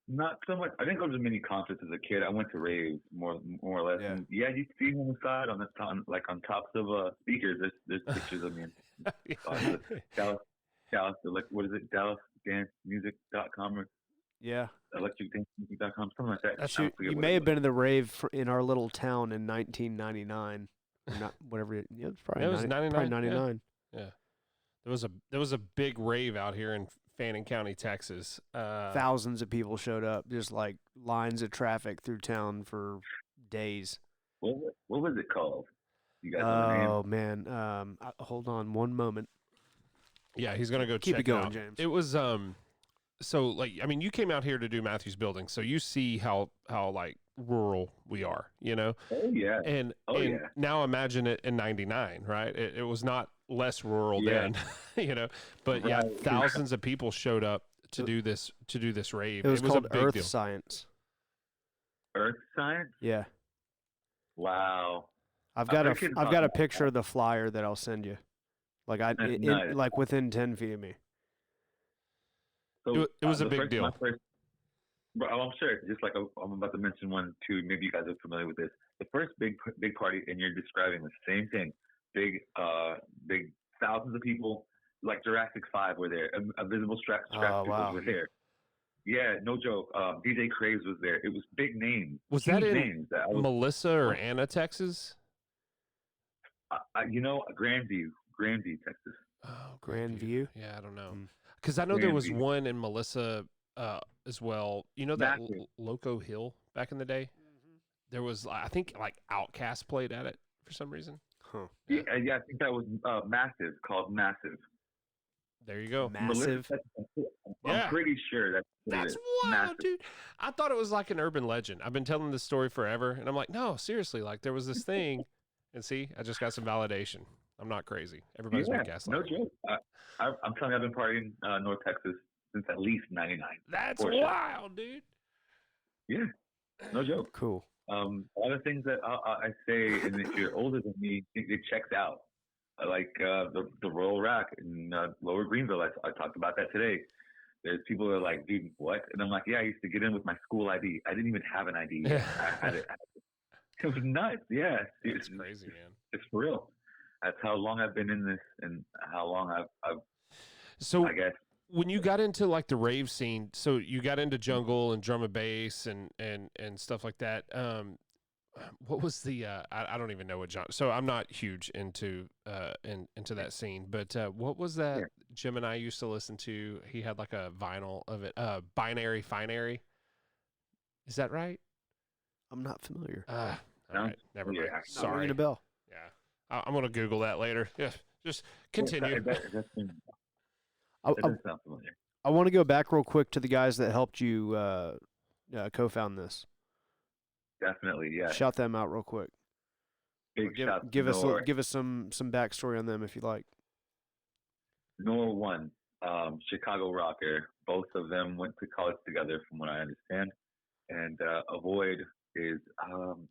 Not so much. I didn't go to many concerts as a kid. I went to raves more or less. Yeah. And yeah, you see them on the side like on tops of speakers. There's pictures of me. Dallas, like what is it? DallasDanceMusic.com or ElectricDanceMusic.com, something like that. You may have been in the rave in our little town in 1999. Or not whatever. It was probably. It was 99. Probably 99. Yeah. There was a big rave out here in Fannin County, Texas. Thousands of people showed up, just like lines of traffic through town for days. What was it called? You guys know the name? Oh man, hold on one moment. Yeah, he's gonna go Keep check it going, out. James. It was so like I mean, you came out here to do Matthews Building, so you see how like rural we are, Oh yeah. And now imagine it in '99, right? It was not less rural then, But yeah, thousands of people showed up to do this rave. It was called a big Earth deal. Science. Earth Science? Yeah. Wow. I've got a picture of the flyer that I'll send you. Like like within 10 feet of me. So it was a big deal. I'm sure. Just like I'm about to mention one too. Maybe you guys are familiar with this. The first big party, and you're describing the same thing. Big thousands of people, like Jurassic 5 were there. A visible strap were there. Yeah, no joke. DJ Craves was there. It was big names. Was that in Melissa or Anna, Texas? Grandview, Texas. Oh, Grandview? Yeah, I don't know. Because I know there was one in Melissa as well. You know that Loco Hill back in the day? Mm-hmm. There was, I think, like Outkast played at it for some reason. Huh. Yeah, I think that was Massive, called Massive. There you go. Massive. I'm pretty sure that's wild, Massive. Dude. I thought it was like an urban legend. I've been telling this story forever, and I'm like, no, seriously, like there was this thing, and see, I just got some validation. I'm not crazy. Everybody's been gaslighting. No joke. I'm telling you, I've been partying North Texas since at least '99. That's wild, dude. Yeah, no joke. Cool. All the things that I say, and if you're older than me, it checks out. Like the Royal Rack in Lower Greenville. I talked about that today. There's people that are like, dude, what? And I'm like, yeah, I used to get in with my school ID. I didn't even have an ID. I had it. It was nuts. Yeah, That's crazy, man. it's for real. That's how long I've been in this, and how long I So guess. when you got into like the rave scene, so you got into jungle and drum and bass and stuff like that. What was the I don't even know what genre. So I'm not huge into into that scene, but what was that Yeah. Jim and I used to listen to? He had like a vinyl of it. Binary Finery. Is that right? I'm not familiar. All No? right, never mind. Yeah. Not Sorry. ringing a bell. Yeah, I'm gonna Google that later. Yeah, just continue. That I, does sound familiar. I want to go back real quick to the guys that helped you co-found this. Definitely, yeah. Shout them out real quick. Big Give, shout give to us Nor. give us some backstory on them if you like. Nor one, Chicago rocker. Both of them went to college together, from what I understand. And Avoid is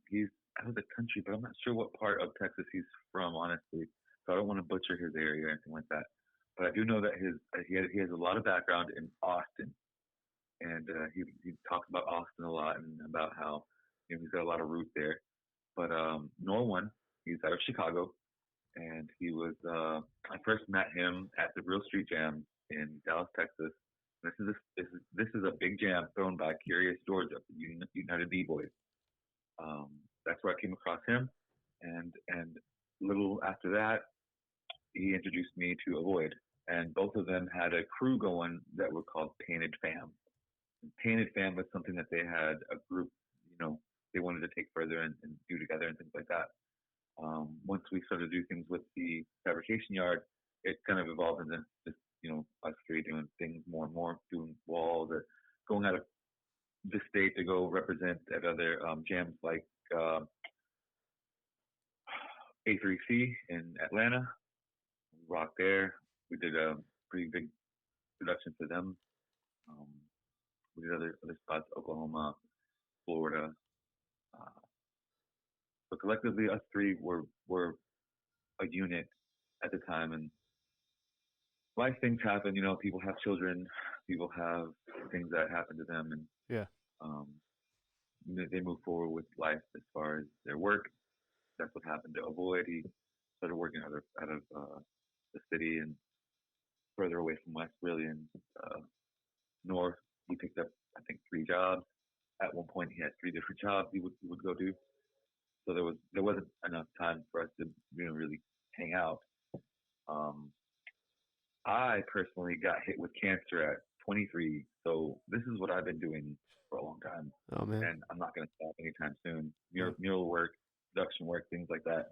he's out of the country, but I'm not sure what part of Texas he's from, honestly. So I don't want to butcher his area or anything like that. But I do know that he has a lot of background in Austin, and he talks about Austin a lot and about how he's got a lot of roots there. But Norwan, he's out of Chicago, and he was I first met him at the Real Street Jam in Dallas, Texas. This is a big jam thrown by Curious George of the United D-Boys. That's where I came across him, and a little after that, he introduced me to Avoid, and both of them had a crew going that were called Painted Fam. And Painted Fam was something that they had a group, they wanted to take further and do together and things like that. Once we started to do things with the Fabrication Yard, it kind of evolved into just, us three doing things more and more, doing walls or going out of the state to go represent at other jams like A3C in Atlanta. We rocked there. We did a pretty big production for them. We did other spots, Oklahoma, Florida. But collectively, us three were a unit at the time, and life things happen. People have children, people have things that happen to them, and Yeah. they move forward with life as far as their work. That's what happened to Avoid. He started working out of the city and further away from West, really, and north. He picked up, I think, 3 jobs. At one point, he had 3 different jobs he would go do. So there wasn't enough time for us to really hang out. I personally got hit with cancer at 23, so this is what I've been doing for a long time. Oh man. And I'm not going to stop anytime soon. Mural work, production work, things like that.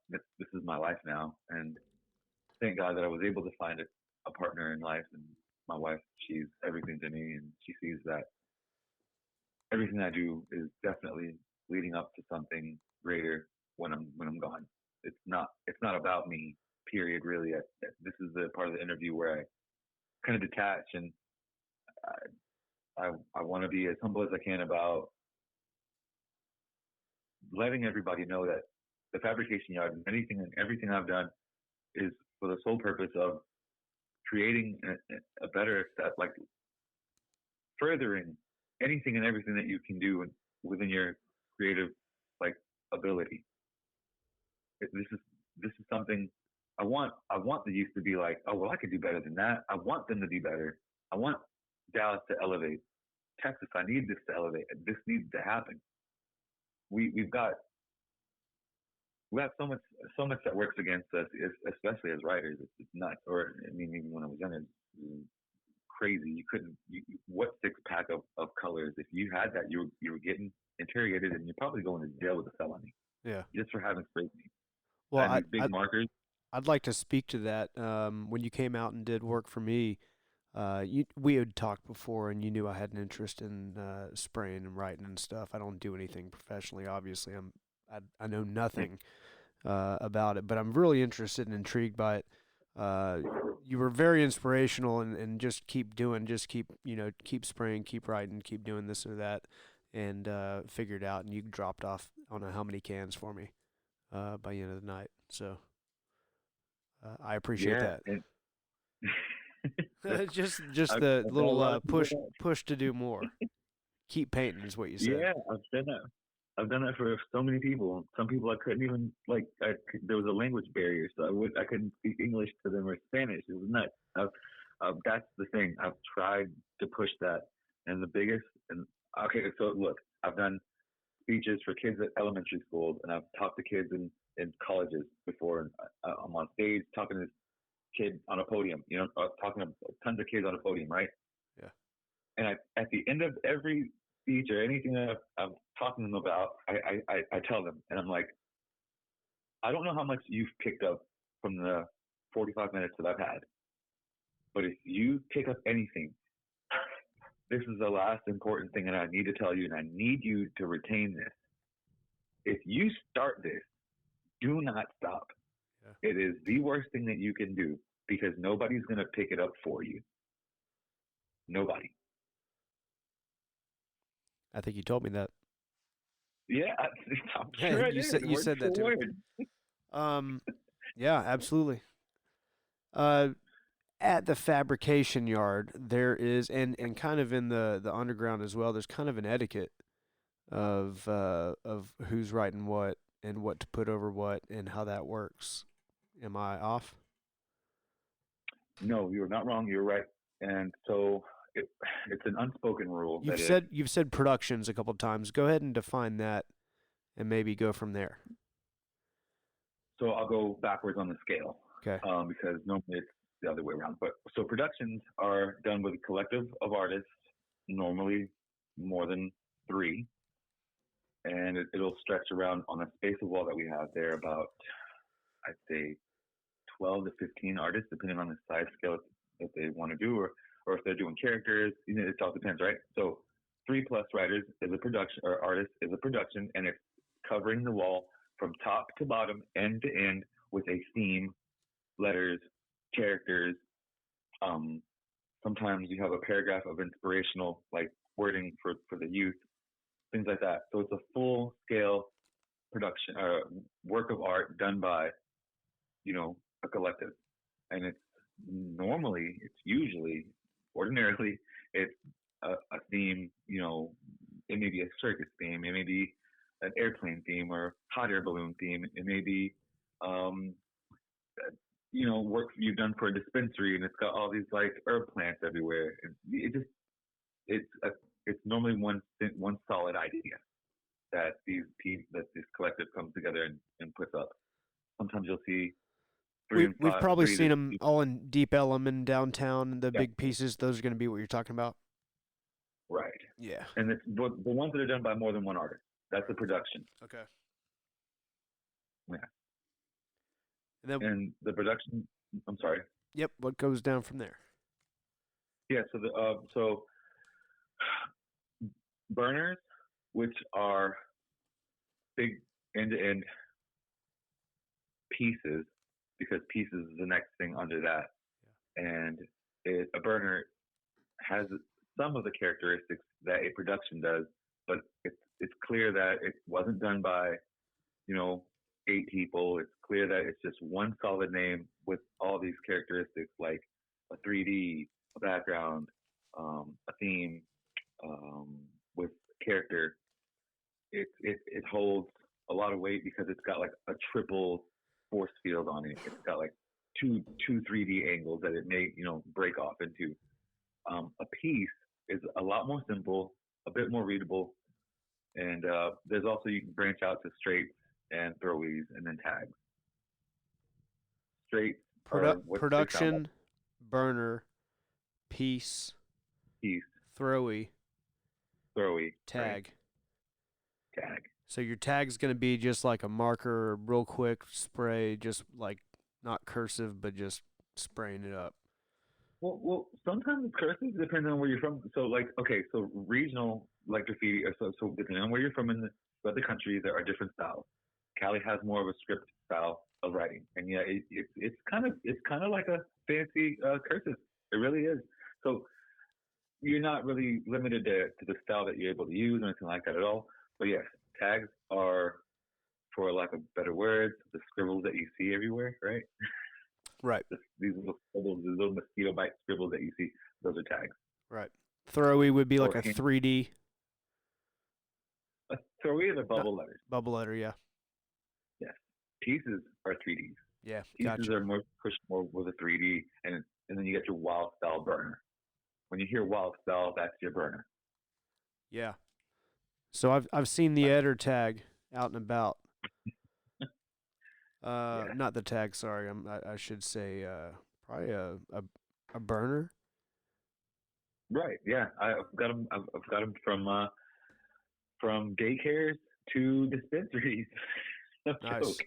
This is my life now, and thank God that I was able to find a partner in life. And my wife, she's everything to me, and she sees that everything I do is definitely leading up to something greater when I'm gone. It's not about me. Period. Really, this is the part of the interview where I kind of detach, and I want to be as humble as I can about letting everybody know that the Fabrication Yard and everything I've done is for the sole purpose of creating a better step, like furthering anything and everything that you can do within your creative ability. This is something I want the youth to be like, oh well, I could do better than that. I want them to be better. I want Dallas to elevate. Texas, I need this to elevate. This needs to happen. We've got so much that works against us, especially as writers. It's nuts. Or I mean, even when I was younger, it was crazy. What 6-pack of colors? If you had that, you were getting interrogated, and you're probably going to jail with a felony. Yeah. Just for having spray paint. Well, and these big markers. I'd like to speak to that. When you came out and did work for me, we had talked before, and you knew I had an interest in spraying and writing and stuff. I don't do anything professionally, obviously. I know nothing about it, but I'm really interested and intrigued by it. You were very inspirational, and just keep doing, keep spraying, keep writing, keep doing this or that, and figured out. And you dropped off on how many cans for me by the end of the night. So I appreciate that. just the little push to do more. Keep painting is what you said. Yeah, I've said that. I've done that for so many people. Some people I couldn't even there was a language barrier, so I couldn't speak English to them or Spanish. It was nuts. That's the thing. I've tried to push that, and the biggest and okay. So look, I've done speeches for kids at elementary schools, and I've talked to kids in colleges before. And I'm on stage talking to this kid on a podium. Talking to tons of kids on a podium, right? Yeah. And at the end of every speech or anything that I'm talking to them about, I tell them, and I'm like, I don't know how much you've picked up from the 45 minutes that I've had, but if you pick up anything, this is the last important thing that I need to tell you, and I need you to retain this. If you start this, do not stop. Yeah. It is the worst thing that you can do because nobody's going to pick it up for you. Nobody. I think you told me that. Yeah, I'm sure you said that to me. Yeah, absolutely. At the Fabrication Yard, there is, and kind of in the underground as well, there's kind of an etiquette of who's writing what and what to put over what and how that works. Am I off? No, you're not wrong. You're right. And so it's an unspoken rule. You've said productions a couple of times. Go ahead and define that, and maybe go from there. So I'll go backwards on the scale. Okay. Because normally it's the other way around. But so productions are done with a collective of artists, normally more than 3, and it'll stretch around on a space of wall that we have there about, I'd say, 12 to 15 artists, depending on the size scale that they want to do, or if they're doing characters. It all depends, right? So 3+ writers is a production, or artist is a production, and it's covering the wall from top to bottom, end to end, with a theme, letters, characters. Sometimes you have a paragraph of inspirational wording for the youth, things like that. So it's a full scale production, work of art done by, a collective. And ordinarily, it's a theme, it may be a circus theme, it may be an airplane theme or hot air balloon theme, it may be, work you've done for a dispensary, and it's got all these herb plants everywhere. And it's normally one solid idea that this collective comes together and puts up. Sometimes you'll see we've probably seen them all in Deep Ellum in downtown. The big pieces, those are going to be what you're talking about. Right. Yeah. And it's the ones that are done by more than one artist. That's a production. Okay. Yeah. And the production, I'm sorry. Yep. What goes down from there? Yeah. So burners, which are big end-to-end pieces, because pieces is the next thing under that. Yeah. And a burner has some of the characteristics that a production does, but it's clear that it wasn't done by, 8 people. It's clear that it's just one solid name with all these characteristics, like a 3D, a background, a theme, with character. It holds a lot of weight because it's got a triple force field on it. It's got two 3D angles that it may break off into. A piece is a lot more simple, a bit more readable, and there's also, you can branch out to straights and throwies and then tags. Straight production, burner, piece, throwy, tag. Right. Tag. So your tag's going to be just like a marker, real quick spray, just not cursive, but just spraying it up. Well, sometimes it's cursive depending on where you're from. So so regional graffiti, so depending on where you're from in the country, there are different styles. Cali has more of a script style of writing, and yeah, it's kind of like a fancy cursive. It really is. So you're not really limited to the style that you're able to use or anything like that at all. But yes, tags are, for lack of better words, the scribbles that you see everywhere, right? Right. These little scribbles, these little mosquito bite scribbles that you see, those are tags. Right. Throwy would be like a 3D. A throwy is bubble letters. Bubble letter, yeah. Yes. Pieces are 3Ds. Yeah, Pieces gotcha. are more pushed more with a 3D, and then you get your wild style burner. When you hear wild style, that's your burner. Yeah. So I've seen the Eder tag out and about. Yeah. Not the tag. Sorry, I should say probably a burner. Right. Yeah. I've got them. I've got them from daycares to dispensaries. No Nice, joke.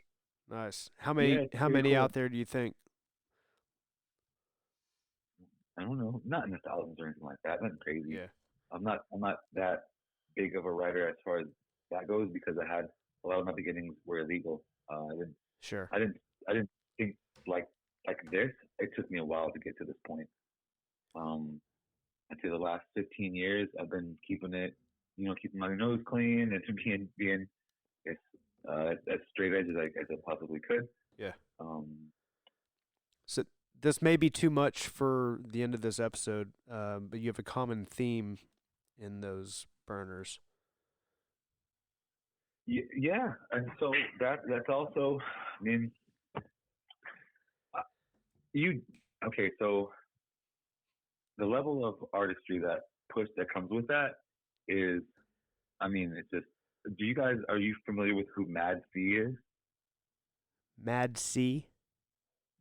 nice. How Yeah, many it's how pretty many cool. out there do you think? I don't know. Not in the thousands or anything like that. Nothing crazy. Yeah, I'm not that big of a writer as far as that goes because I had a lot of my beginnings were illegal. sure. I didn't think like this. It took me a while to get to this point. I'd say the last 15 years, I've been keeping it, keeping my nose clean and being as straight edge as I possibly could. Yeah. Um, So this may be too much for the end of this episode, but you have a common theme in those burners. yeah, and so that's also, I mean, okay, so the level of artistry that comes with that is, I mean, it's just. Are you familiar with who Mad C is? Mad C?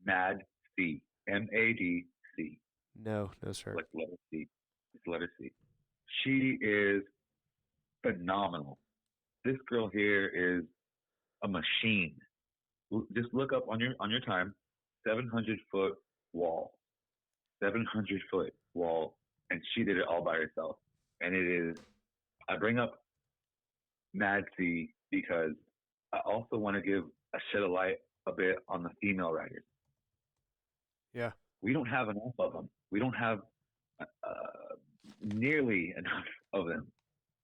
Mad C, MADC, No, sir. like letter C. It's letter C. She is phenomenal. This girl here is a machine. Just look up on your time, 700-foot wall, 700-foot wall, and she did it all by herself. And it is. I bring up Mad C because I also want to give a shed of light a bit on the female writers. Yeah. We don't have enough of them. We don't have nearly enough of them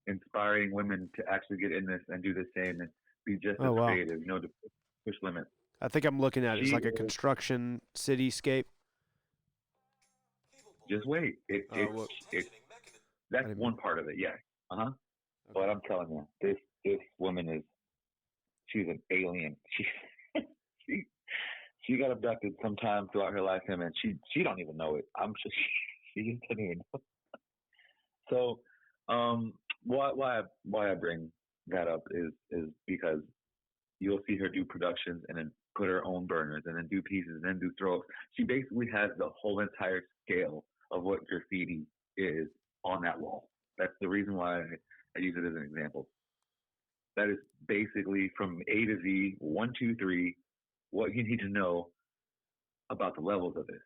inspiring women to actually get in this and do the same and be just as creative, to push limits. I think I'm looking at it. It's like a construction cityscape. Just wait. That's one part of it, yeah. Okay. But I'm telling you, this woman she's an alien. She got abducted sometime throughout her lifetime, and she don't even know it. I'm sure she just doesn't even know. So, why I bring that up is because you'll see her do productions and then put her own burners and then do pieces and then do throws. She basically has the whole entire scale of what graffiti is on that wall. That's the reason why I use it as an example. That is basically from A to Z, 1, 2, 3, what you need to know about the levels of this.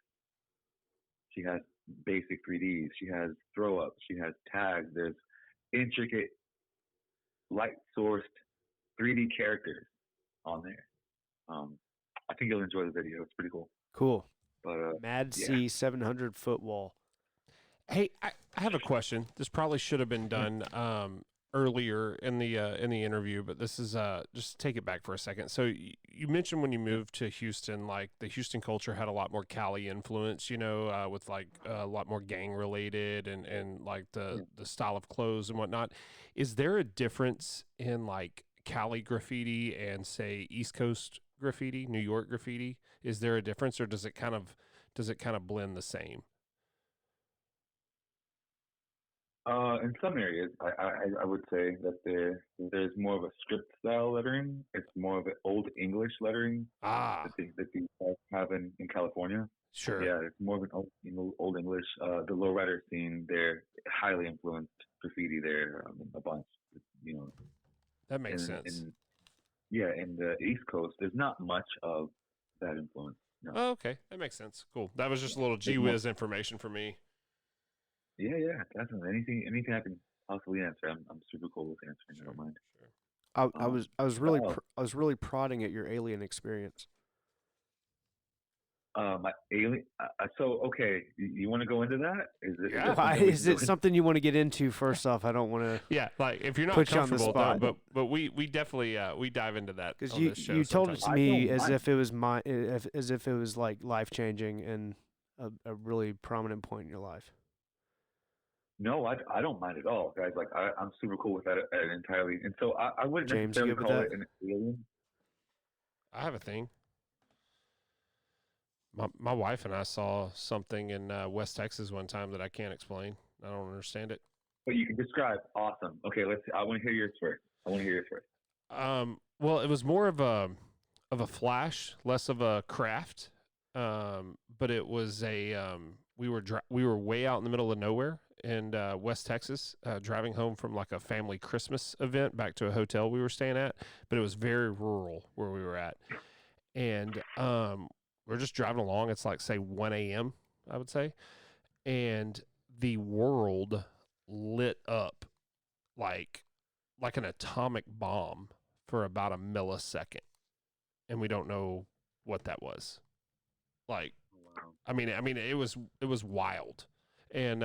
She has basic 3Ds. She has throw-ups. She has tags. There's intricate, light-sourced 3D characters on there. I think you'll enjoy the video. It's pretty cool. Cool. But Mad C 700-foot wall. Hey, I have a question. This probably should have been done earlier in the interview, but this is just take it back for a second. So you mentioned when you moved to Houston, like the Houston culture had a lot more Cali influence, with like a lot more gang related and like the style of clothes and whatnot. Is there a difference in like Cali graffiti and say East Coast graffiti, New York graffiti? Is there a difference, or does it kind of blend the same? In some areas, I would say that there's more of a script style lettering. It's more of an old English lettering that these guys have in California. Sure. Yeah, it's more of an old English. The lowrider scene, they're highly influenced graffiti there, a bunch. That makes sense. In the East Coast, there's not much of that influence. No. Oh, okay, that makes sense. Cool. That was just a little gee whiz information for me. Yeah, definitely. Anything I can possibly answer, I'm super cool with answering. Sure, I don't mind. Sure. I was really prodding at your alien experience. My alien. So okay, you want to go into that? Is it something you want to get into? First off, I don't want to. Yeah, like if you're not put you on the comfortable, spot. but we definitely we dive into that because you told it to me as if it was as if it was like life changing and a really prominent point in your life. No, I don't mind at all, guys. Like I'm super cool with that entirely. And so I wouldn't James, you necessarily good with call that? it an alien. I have a thing. My wife and I saw something in West Texas one time that I can't explain. I don't understand it. But you can describe. Awesome. Okay, I want to hear yours first. Well, it was more of a flash, less of a craft. But it was we were way out in the middle of nowhere in West Texas, driving home from like a family Christmas event back to a hotel we were staying at, but it was very rural where we were at. And we're just driving along. It's like, say, 1 a.m., I would say. And the world lit up like an atomic bomb for about a millisecond. And we don't know what that was. Like, Wow. I mean, it was wild. And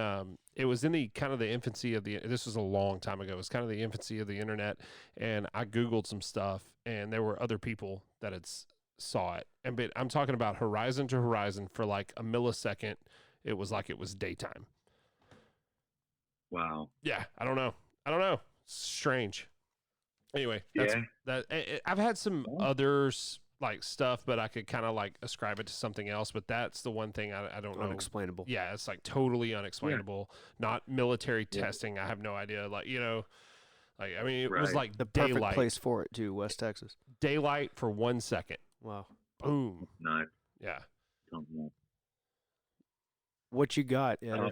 it was in the kind of the infancy of this was a long time ago. It was kind of the infancy of the internet. And I Googled some stuff, and there were other people that had saw it. But I'm talking about horizon to horizon for like a millisecond. It was like it was daytime. Wow. Yeah, I don't know. Strange. Anyway, I've had some others like stuff, but I could kind of like ascribe it to something else. But that's the one thing I don't know. Unexplainable. Yeah, it's like totally unexplainable. Not military testing. I have no idea. Like, like, I mean, it was like the daylight. perfect place for it too, West Texas. Daylight for 1 second. Wow. Boom. Nice. Yeah. What you got, Eder?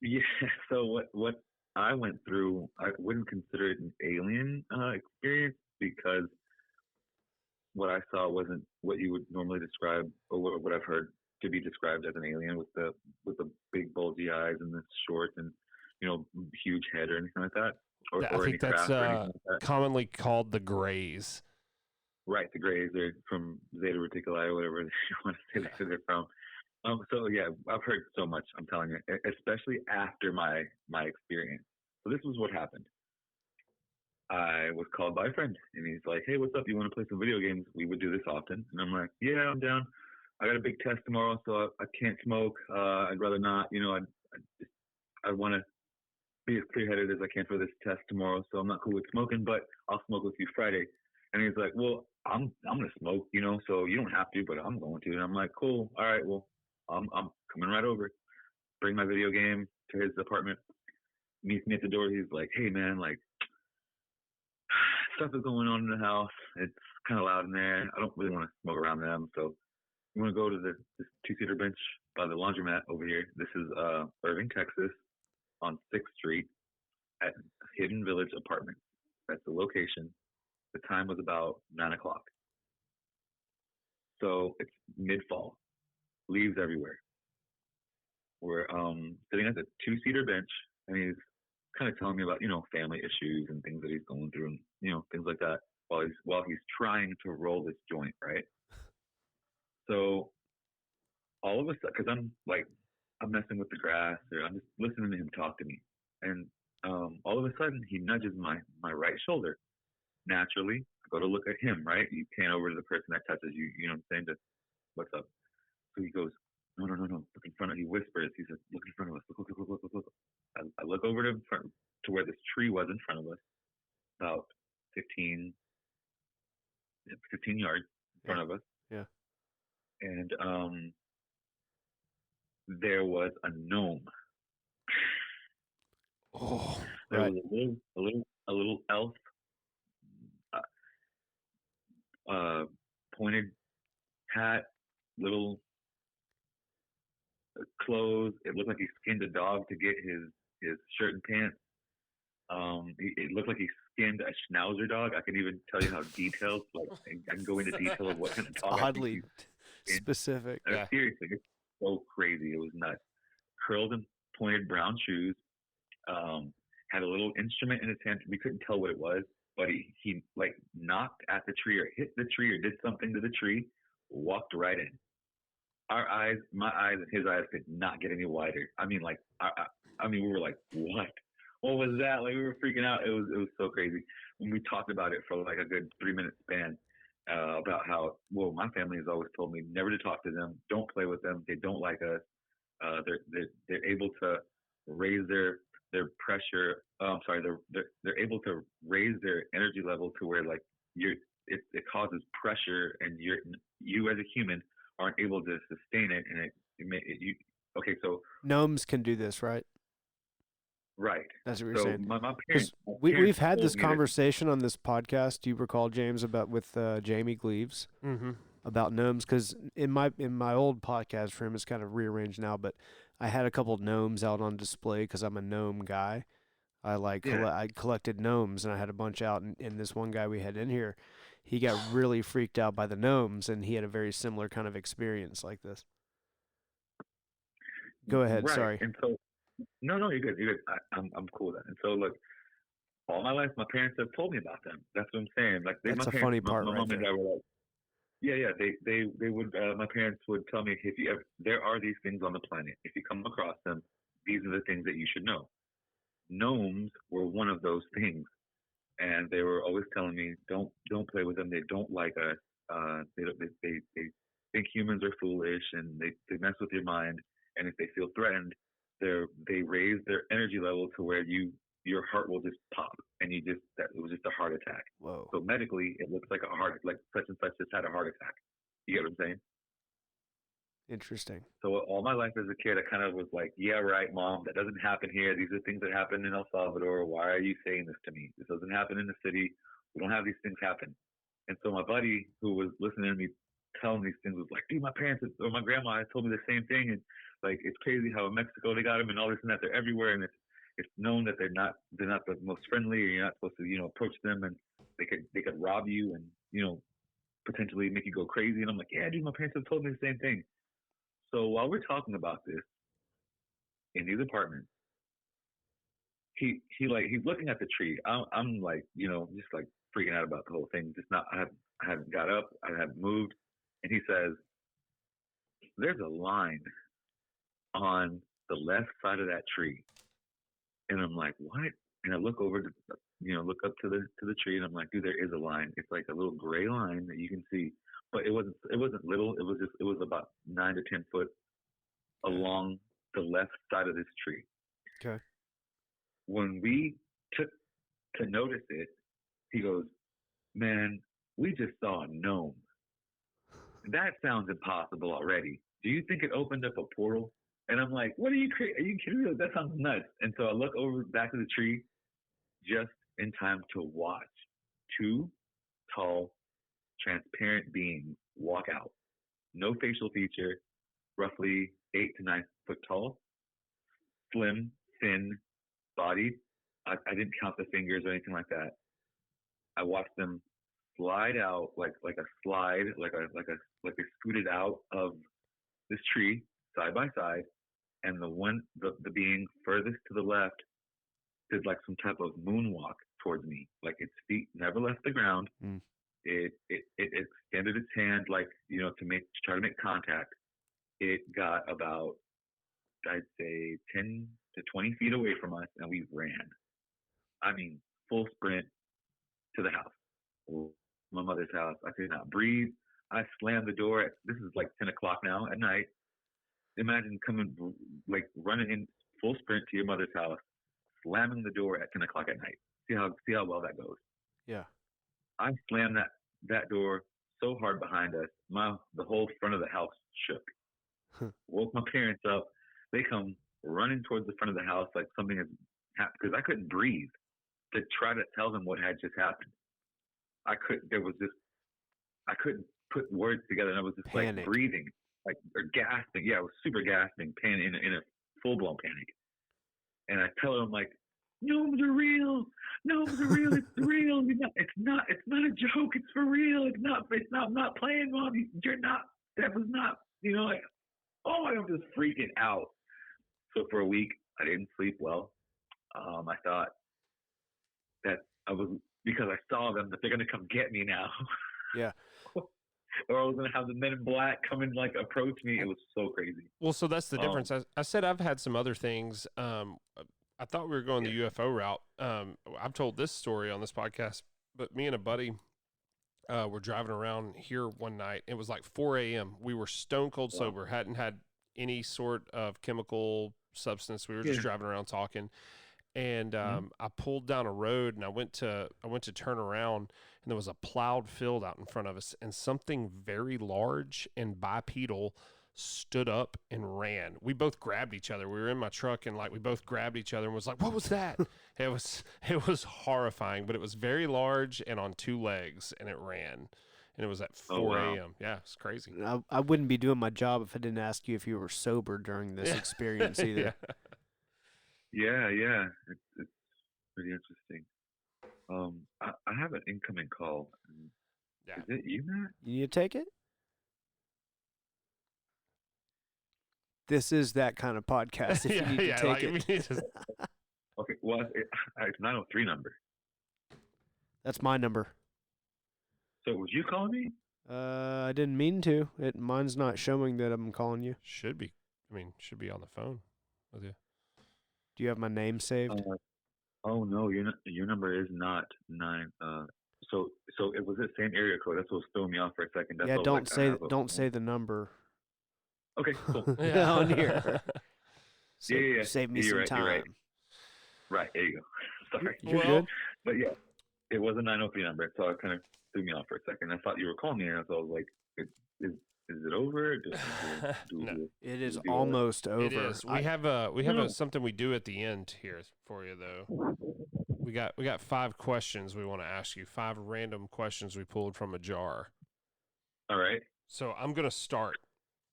Yeah. So what I went through, I wouldn't consider it an alien experience because what I saw wasn't what you would normally describe, or what I've heard to be described as an alien with the big bulgy eyes and the short and huge head or anything like that. I think that's commonly called the Greys. Right, the Greys are from Zeta Reticuli or whatever you want to say they're from. So yeah, I've heard so much. I'm telling you, especially after my experience. So this was what happened. I was called by a friend, and he's like, "Hey, what's up? You want to play some video games? We would do this often." And I'm like, "Yeah, I'm down. I got a big test tomorrow, so I can't smoke. I'd rather not. I want to be as clear-headed as I can for this test tomorrow, so I'm not cool with smoking, but I'll smoke with you Friday." And he's like, "Well, I'm gonna smoke, so you don't have to, but I'm going to." And I'm like, "Cool, all right, well, I'm coming right over. Bring my video game to his apartment. Meets me at the door. He's like, "Hey, man, like, stuff is going on in the house. It's kind of loud in there. I don't really want to smoke around them. So you want to go to this two-seater bench by the laundromat over here. This is Irving, Texas, on 6th Street at Hidden Village Apartments. That's the location. The time was about 9 o'clock. So it's mid-fall. Leaves everywhere. We're sitting at the two-seater bench, and he's kind of telling me about, family issues and things that he's going through and, things like that while he's trying to roll this joint, right? So all of a sudden, because I'm messing with the grass, or I'm just listening to him talk to me. And all of a sudden, he nudges my right shoulder. Naturally, I go to look at him, right? You pan over to the person that touches you, you know what I'm saying? Just, what's up? So he goes, no, look in front of, he whispers, he says, look in front of us, look. I look over to where this tree was in front of us, about 15 yards in front of us. Yeah. And there was a gnome. Oh, there right. was a little elf, pointed hat, little clothes. It looked like he skinned a dog to get his shirt and pants. It looked like he skinned a schnauzer dog. I can even tell you how detailed, I can go into detail of what kind of dog. Oddly specific. Yeah. Seriously, it's so crazy. It was nuts. Curled and pointed brown shoes. Had a little instrument in his hand. We couldn't tell what it was, but he like knocked at the tree or hit the tree or did something to the tree. Walked right in. Our eyes, my eyes and his eyes could not get any wider. I mean, we were like, what? What was that? Like, we were freaking out. It was so crazy. When we talked about it for like a good 3-minute span, about how, well, my family has always told me never to talk to them, don't play with them, they don't like us. They're able to raise their pressure. They're able to raise their energy level to where like it causes pressure, and you as a human aren't able to sustain it, and okay. So Gnomes can do this, right? right. That's what you're So saying. my Because parents we've had told this me that. conversation on this podcast. Do you recall, James, about with Jamie Gleaves Mm-hmm. about gnomes? Because in my old podcast room, it's kind of rearranged now, but I had a couple gnomes out on display because I'm a gnome guy. Yeah. I collected gnomes, and I had a bunch out. And this one guy we had in here, he got really freaked out by the gnomes, and he had a very similar kind of experience like this. Go ahead. Right. Sorry. And so no, you're good. You're good. I'm cool with that. And so look, all my life, my parents have told me about them. That's what I'm saying. Like That's my a parents, funny part my right mom and there. dad were like, yeah. They would. My parents would tell me, if you ever, there are these things on the planet. If you come across them, these are the things that you should know. Gnomes were one of those things, and they were always telling me, don't play with them. They don't like us. They think humans are foolish, and they mess with your mind. And if they feel threatened, they raise their energy level to where your heart will just pop, and it was just a heart attack. Whoa. So medically, it looks like like such and such just had a heart attack. You get what I'm saying? Interesting. So all my life as a kid, I kind of was like, yeah, right, Mom, that doesn't happen here. These are things that happen in El Salvador. Why are you saying this to me? This doesn't happen in the city. We don't have these things happen. And so my buddy who was listening to me telling these things was like, dude, my parents or my grandma told me the same thing. And like, it's crazy how in Mexico they got them and all this and that. They're everywhere. And it's known that they're not the most friendly, or you're not supposed to, approach them, and they could rob you and, potentially make you go crazy. And I'm like, yeah, dude, my parents have told me the same thing. So while we're talking about this in these apartments, he's looking at the tree. I'm like, just like freaking out about the whole thing. I haven't got up. I haven't moved. And he says, there's a line on the left side of that tree. And I'm like, what? And I look over to, look up to the tree, and I'm like, dude, there is a line. It's like a little gray line that you can see, but it wasn't little. It was about 9 to 10 foot along the left side of this tree. Okay. When we took to notice it, he goes, man, we just saw a gnome. That sounds impossible already. Do you think it opened up a portal? And I'm like, what are you kidding me? That sounds nuts. And so I look over back of the tree just in time to watch 2 tall, transparent beings walk out. No facial feature, roughly 8 to 9 foot tall, slim, thin, bodied. I didn't count the fingers or anything like that. I watched them slide out like a slide, like they scooted out of this tree side by side, and the being furthest to the left did like some type of moonwalk towards me. Like its feet never left the ground. Mm. It extended its hand like, to try to make contact. It got about, I'd say, 10 to 20 feet away from us, and we ran. I mean, full sprint to the house, my mother's house. I could not breathe. I slammed the door. This is like 10 o'clock now at night. Imagine coming, like running in full sprint to your mother's house, slamming the door at 10 o'clock at night. See how well that goes. Yeah. I slammed that door so hard behind us, the whole front of the house shook. Woke my parents up. They come running towards the front of the house like something has happened, because I couldn't breathe to try to tell them what had just happened. I couldn't put words together, and I was just Panic. like breathing, or gasping. Yeah, I was super gasping, in a full blown panic. And I tell them like, gnomes are real. Gnomes are real. It's real. It's not a joke. It's for real. It's not. I'm not playing, Mom. You're not. That was not. Like, oh, I'm just freaking out. So for a week, I didn't sleep well. I thought that because I saw them, that they're gonna come get me now. Yeah. Or I was gonna have the men in black come and like approach me. It was so crazy. Well, so that's the difference. I said I've had some other things. I thought we were going the UFO route. I've told this story on this podcast, but me and a buddy were driving around here one night. It was like 4 a.m. We were stone cold sober, hadn't had any sort of chemical substance. We were just driving around talking, and I pulled down a road, and I went to turn around, and there was a plowed field out in front of us, and something very large and bipedal stood up and ran. We both grabbed each other. We were in my truck, and like we both grabbed each other and was like, "What was that?" It was horrifying, but it was very large and on two legs, and it ran. And it was at 4 a.m. Yeah, it's crazy. I wouldn't be doing my job if I didn't ask you if you were sober during this experience either. Yeah. It's pretty interesting. I have an incoming call. Yeah. Is it you, Matt? You need to take it? This is that kind of podcast. If you need to take it. Okay, well, it's 903 number. That's my number. So was you calling me? I didn't mean to. Mine's not showing that I'm calling you. Should be. Should be on the phone with you. Do you have my name saved? Oh no, your number is not 9. So it was the same area code. That's what was throwing me off for a second. That's don't say the number. Okay, cool. On here. Yeah. Save me some time. You're right. There you go. Sorry. You're good. But yeah, it was a 903 number, so it kind of threw me off for a second. I thought you were calling me, and so I was like, "Is it over?" No. It is almost over. It is. We have something we do at the end here for you, though. We got 5 questions we want to ask you. 5 random questions we pulled from a jar. All right. So I'm gonna start.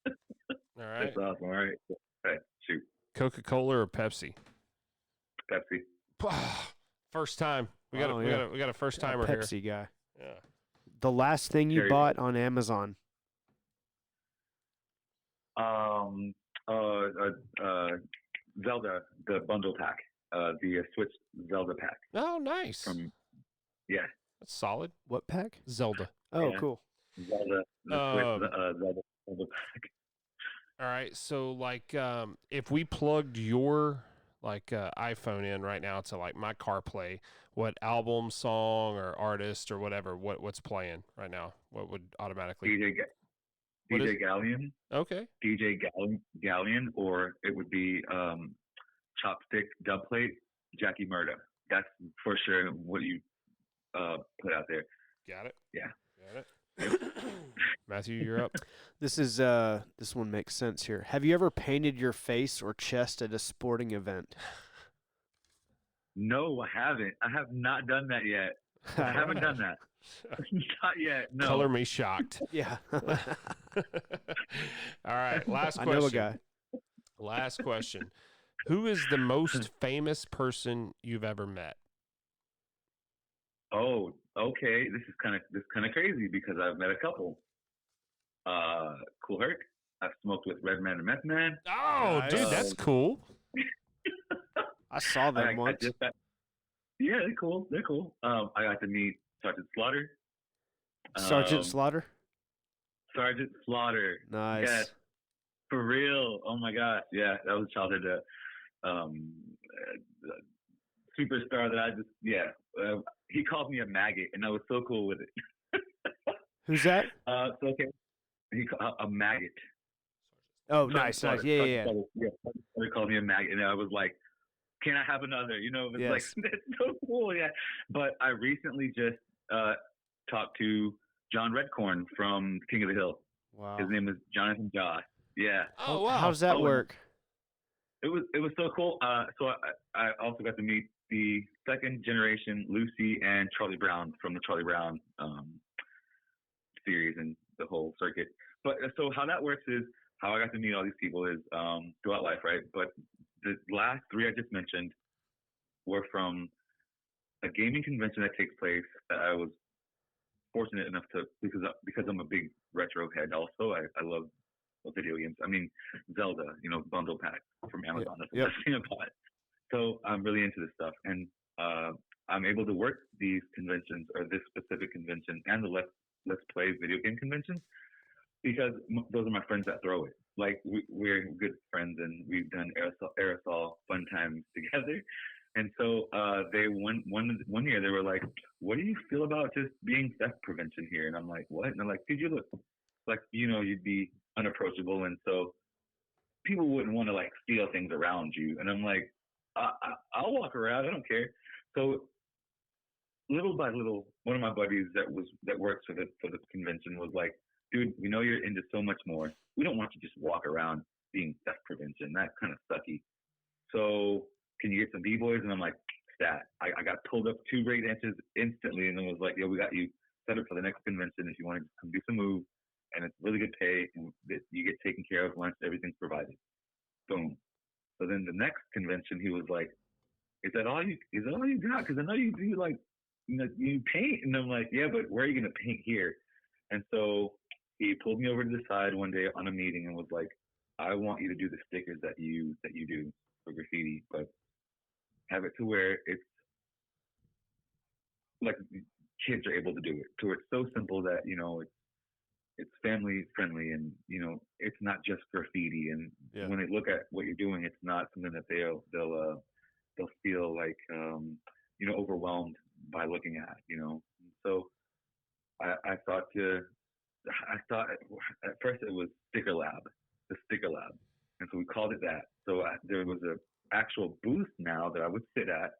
All right. That's awesome. All right. Okay, shoot. Coca-Cola or Pepsi? Pepsi. First time. We got a first timer here. Pepsi guy. Yeah. The last thing you bought on Amazon. Zelda, the bundle pack, the Switch Zelda pack. Oh, nice. Yeah. That's solid. What pack? Zelda. Oh, Yeah. Cool. Zelda, Zelda bundle pack. All right. So, like, if we plugged your iPhone in right now to like my CarPlay, what album, song, or artist or whatever, what's playing right now? What would automatically? DJ Gallion. Okay. DJ Gallion, or it would be Chopstick Dubplate, Jackie Murda. That's for sure what you put out there. Got it. Yeah. Got it. Matthew, you're up. This one makes sense here. Have you ever painted your face or chest at a sporting event? No, I haven't. I have not done that yet. I haven't done that. Not yet. No. Color me shocked. Yeah. All right. Last question. I know a guy. Last question. Who is the most famous person you've ever met? Oh, okay. This is kind of crazy because I've met a couple. Cool Herc. I've smoked with Redman and Meth Man. Oh, dude, that's cool. I saw them once. Yeah, they're cool. I got to meet Sergeant Slaughter. Sergeant Slaughter? Sergeant Slaughter. Nice. Yeah, for real. Oh my gosh. Yeah, that was childhood superstar that I just, he called me a maggot, and I was so cool with it. Who's that? So, okay. A maggot. Oh, nice. Yeah. He called me a maggot, and I was like, can I have another? You know, it's like, that's so cool, yeah. But I recently just talked to John Redcorn from King of the Hill. Wow. His name is Jonathan Joss. Yeah. Oh, wow. How's that work? It was so cool. So I also got to meet the second generation Lucy and Charlie Brown from the Charlie Brown series and the whole circuit. But so how that works is, how I got to meet all these people is throughout life, right? But the last 3 I just mentioned were from a gaming convention that takes place that I was fortunate enough to, because I'm a big retro head also. I love video games. I mean, Zelda, bundle pack from Amazon. That's the best thing about it. So I'm really into this stuff. And I'm able to work these conventions, or this specific convention, and the Let's Play video game conventions, because those are my friends that throw it. Like, we're good friends, and we've done aerosol fun times together. And so they one year they were like, "What do you feel about just being theft prevention here?" And I'm like, "What?" And they're like, "Dude, you look like you'd be unapproachable." And so people wouldn't want to like steal things around you. And I'm like, I'll walk around. I don't care. So little by little, one of my buddies that works for the convention was like, dude, we know you're into so much more. We don't want you to just walk around being theft prevention. That's kind of sucky. So can you get some b-boys? And I'm like, stat. I got pulled up 2 break dances instantly, and then was like, yo, we got you set up for the next convention if you want to come do some moves, and it's really good pay, and you get taken care of once everything's provided. Boom. So then the next convention, he was like, is that all you got? Because I know you do like, you paint. And I'm like, yeah, but where are you going to paint here? And so he pulled me over to the side one day on a meeting and was like, I want you to do the stickers that you do for graffiti, but have it to where it's like kids are able to do it. So it's so simple that, it's family friendly, and, it's not just graffiti. And when they look at what you're doing, it's not something that they'll feel like, overwhelmed by looking at, So I thought at first it was the sticker lab. And so we called it that. So there was a actual booth now that I would sit at,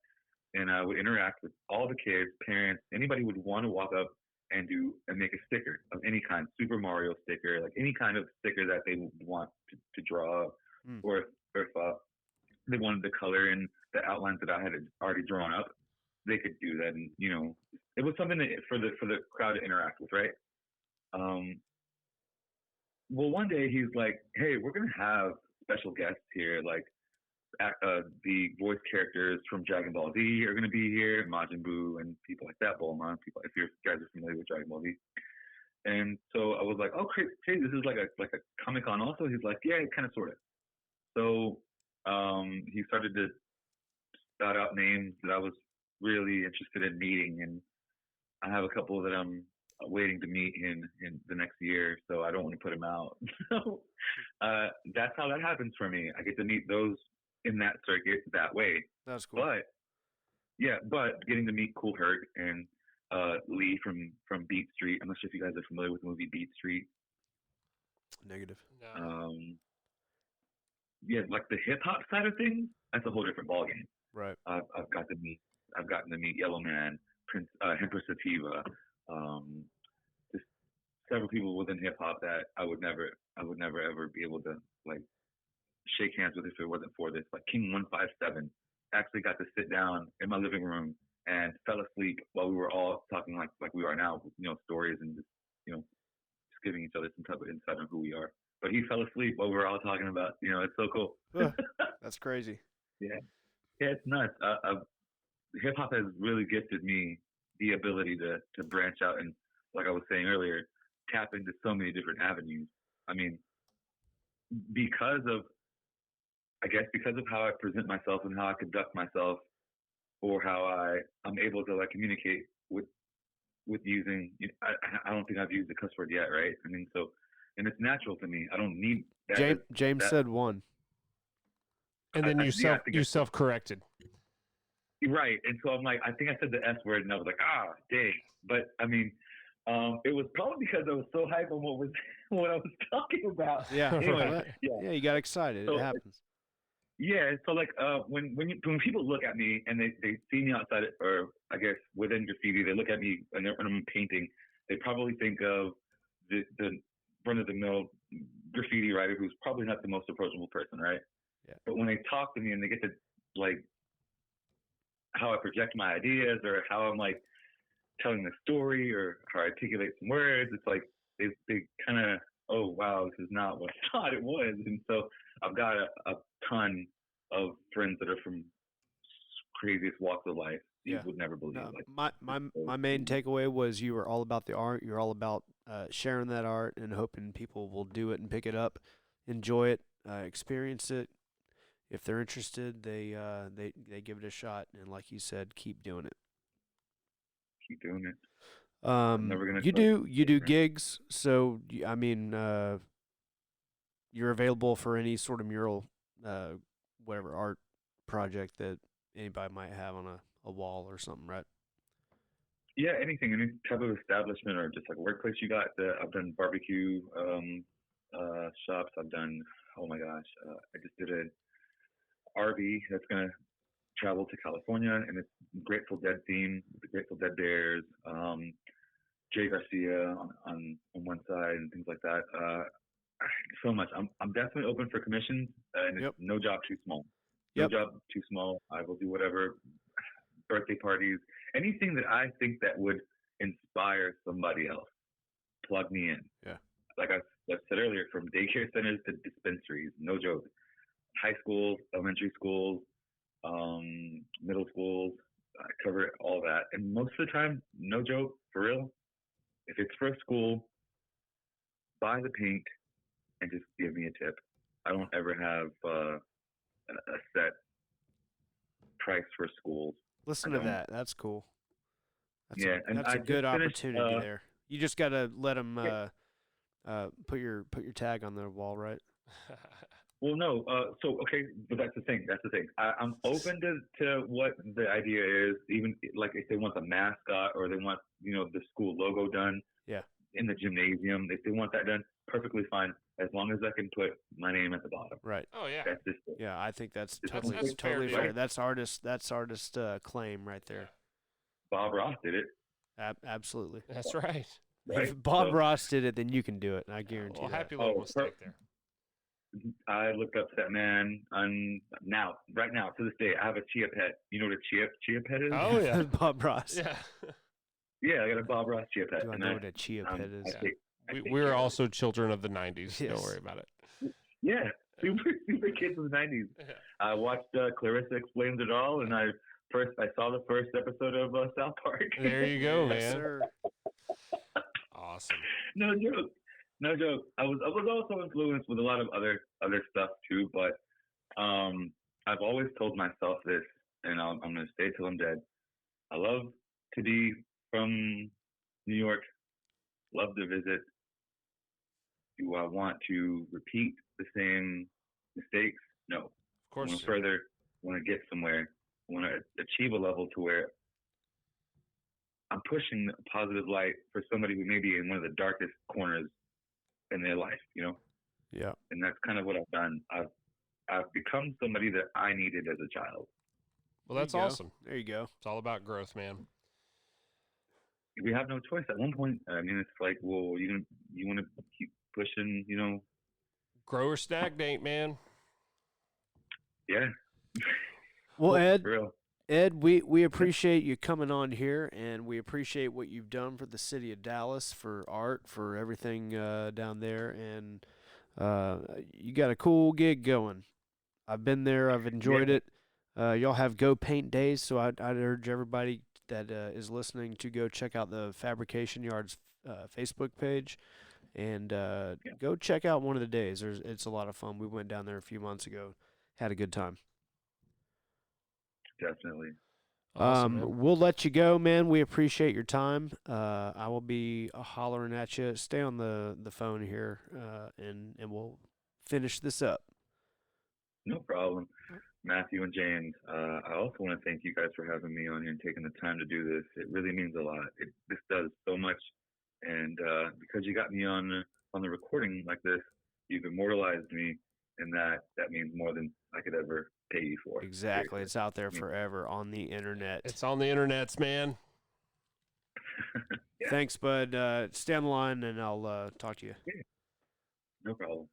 and I would interact with all the kids, parents, anybody would want to walk up and make a sticker of any kind, Super Mario sticker, like any kind of sticker that they would want to draw up, or if they wanted to color in the outlines that I had already drawn up, they could do that. And, it was something for the crowd to interact with, right? Well, one day he's like, hey, we're going to have special guests here, like the voice characters from Dragon Ball Z are going to be here, Majin Buu and people like that, Bulma, people, if you guys are familiar with Dragon Ball Z. And so I was like, oh, crazy, this is like a Comic-Con also? He's like, yeah, kind of, sort of. So he started to spout out names that I was really interested in meeting, and I have a couple that I'm waiting to meet in the next year, so I don't want to put them out. So that's how that happens for me. I get to meet those in that circuit that way. That's cool. But getting to meet Cool Herc and Lee from Beat Street. I'm not sure if you guys are familiar with the movie Beat Street. Negative. No. Like the hip hop side of things, that's a whole different ballgame. Right. I've gotten to meet Yellow Man, Prince, Empress Sativa, just several people within hip hop that I would never ever be able to like shake hands with if it wasn't for this. Like King 157 actually got to sit down in my living room and fell asleep while we were all talking like we are now, stories and just just giving each other some type of insight on who we are. But he fell asleep while we were all talking about, it's so cool. That's crazy. Yeah, it's nuts. Hip hop has really gifted me the ability to branch out and, like I was saying earlier, tap into so many different avenues. I mean, because of how I present myself and how I conduct myself, or how I'm able to like communicate with using. I don't think I've used the cuss word yet, right? I mean, so, and it's natural to me. I don't need that. James said one. And then you self-corrected. Right. And so I'm like, I think I said the S word, and I was like, dang. But I mean, it was probably because I was so hyped on what I was talking about. Yeah. Anyway, yeah, you got excited. So, it happens. Yeah. So like when people look at me and they see me outside, or I guess within graffiti, they look at me and I'm painting, they probably think of the run-of-the-mill graffiti writer who's probably not the most approachable person, right? Yeah. But when they talk to me and they get to like how I project my ideas, or how I'm like telling the story, or how I articulate some words, it's like they kind of, oh wow, this is not what I thought it was. And so I've got a ton of friends that are from craziest walks of life you would never believe. No, my main takeaway was you were all about the art. You're all about sharing that art and hoping people will do it and pick it up, enjoy it, experience it. If they're interested, they give it a shot, and like you said, keep doing it. Keep doing it. You do gigs, so I mean, you're available for any sort of mural, whatever art project that anybody might have on a wall or something, right? Yeah, anything, any type of establishment or just like a workplace you got. I've done barbecue shops. I've done oh my gosh, I just did an RV that's gonna travel to California, and it's Grateful Dead theme, the Grateful Dead Bears, Jay Garcia on one side, and things like that. So much. I'm definitely open for commissions, and Yep. it's no job too small. No Yep. job too small. I will do whatever. Birthday parties, anything that I think that would inspire somebody else. Plug me in. Yeah. Like I said earlier, from daycare centers to dispensaries, no joke. High schools, elementary schools, middle schools, I cover all that. And most of the time, no joke, for real, if it's for a school, buy the paint and just give me a tip. I don't ever have a set price for schools. Listen to that. That's cool. That's Yeah, and that's I a good just finished, opportunity there. You just got to let them put your tag on their wall, right? Well, no. So okay, but that's the thing. I'm open to what the idea is. Even like if they want the mascot or they want the school logo done. Yeah. In the gymnasium, if they want that done, perfectly fine. As long as I can put my name at the bottom. Right. Oh yeah. That's just it. Yeah, I think that's That's totally fair, dude. fair. That's artist claim right there. Bob Ross did it. Absolutely. That's right. Right? If Bob So, Ross did it, then you can do it. I guarantee Well, that. happy little Oh, mistake there. I looked up that man right now to this day. I have a chia pet. You know what a chia pet is? Oh yeah. Bob Ross. Yeah. Yeah, I got a Bob Ross chia pet. Do I and know what a chia pet is? I take We're care of also children of the '90s. Yes. Don't worry about it. it. Yeah, super kids of the '90s. Yeah. I watched Clarissa Explains It All, and I saw the first episode of South Park. There you go, Yes, man. sir. Awesome. No joke. I was also influenced with a lot of other stuff too, but I've always told myself this, and I'm going to stay till I'm dead. I love to be from New York. Love to visit. Do I want to repeat the same mistakes? No. Of I course. want to further. Want to get somewhere. I want to achieve a level to where I'm pushing a positive light for somebody who may be in one of the darkest corners in their life, Yeah. and that's kind of what I've done. I've become somebody that I needed as a child. Well, that's There you go. awesome. There you go. It's all about growth, man. We have no choice. At one point, I mean, it's like, well, you want to keep pushing, Grow or stagnate, man. yeah. Well, Ed, For real. we appreciate you coming on here, and we appreciate what you've done for the city of Dallas, for art, for everything down there, and you got a cool gig going. I've been there. I've enjoyed it. Y'all have Go Paint Days, so I'd urge everybody that is listening to go check out the Fabrication Yard's Facebook page and go check out one of the days. It's a lot of fun. We went down there a few months ago, had a good time. Definitely. Awesome, man. We'll let you go, man. We appreciate your time. I will be hollering at you. Stay on the phone here, and we'll finish this up. No problem. Matthew and James, I also want to thank you guys for having me on here and taking the time to do this. It really means a lot. This does so much, and because you got me on the recording like this, you've immortalized me, and that means more than I could ever pay you for. Exactly. Seriously. It's out there forever on the internet. It's on the internets, man. Yeah. Thanks, bud. Stay on the line, and I'll talk to you. No problem.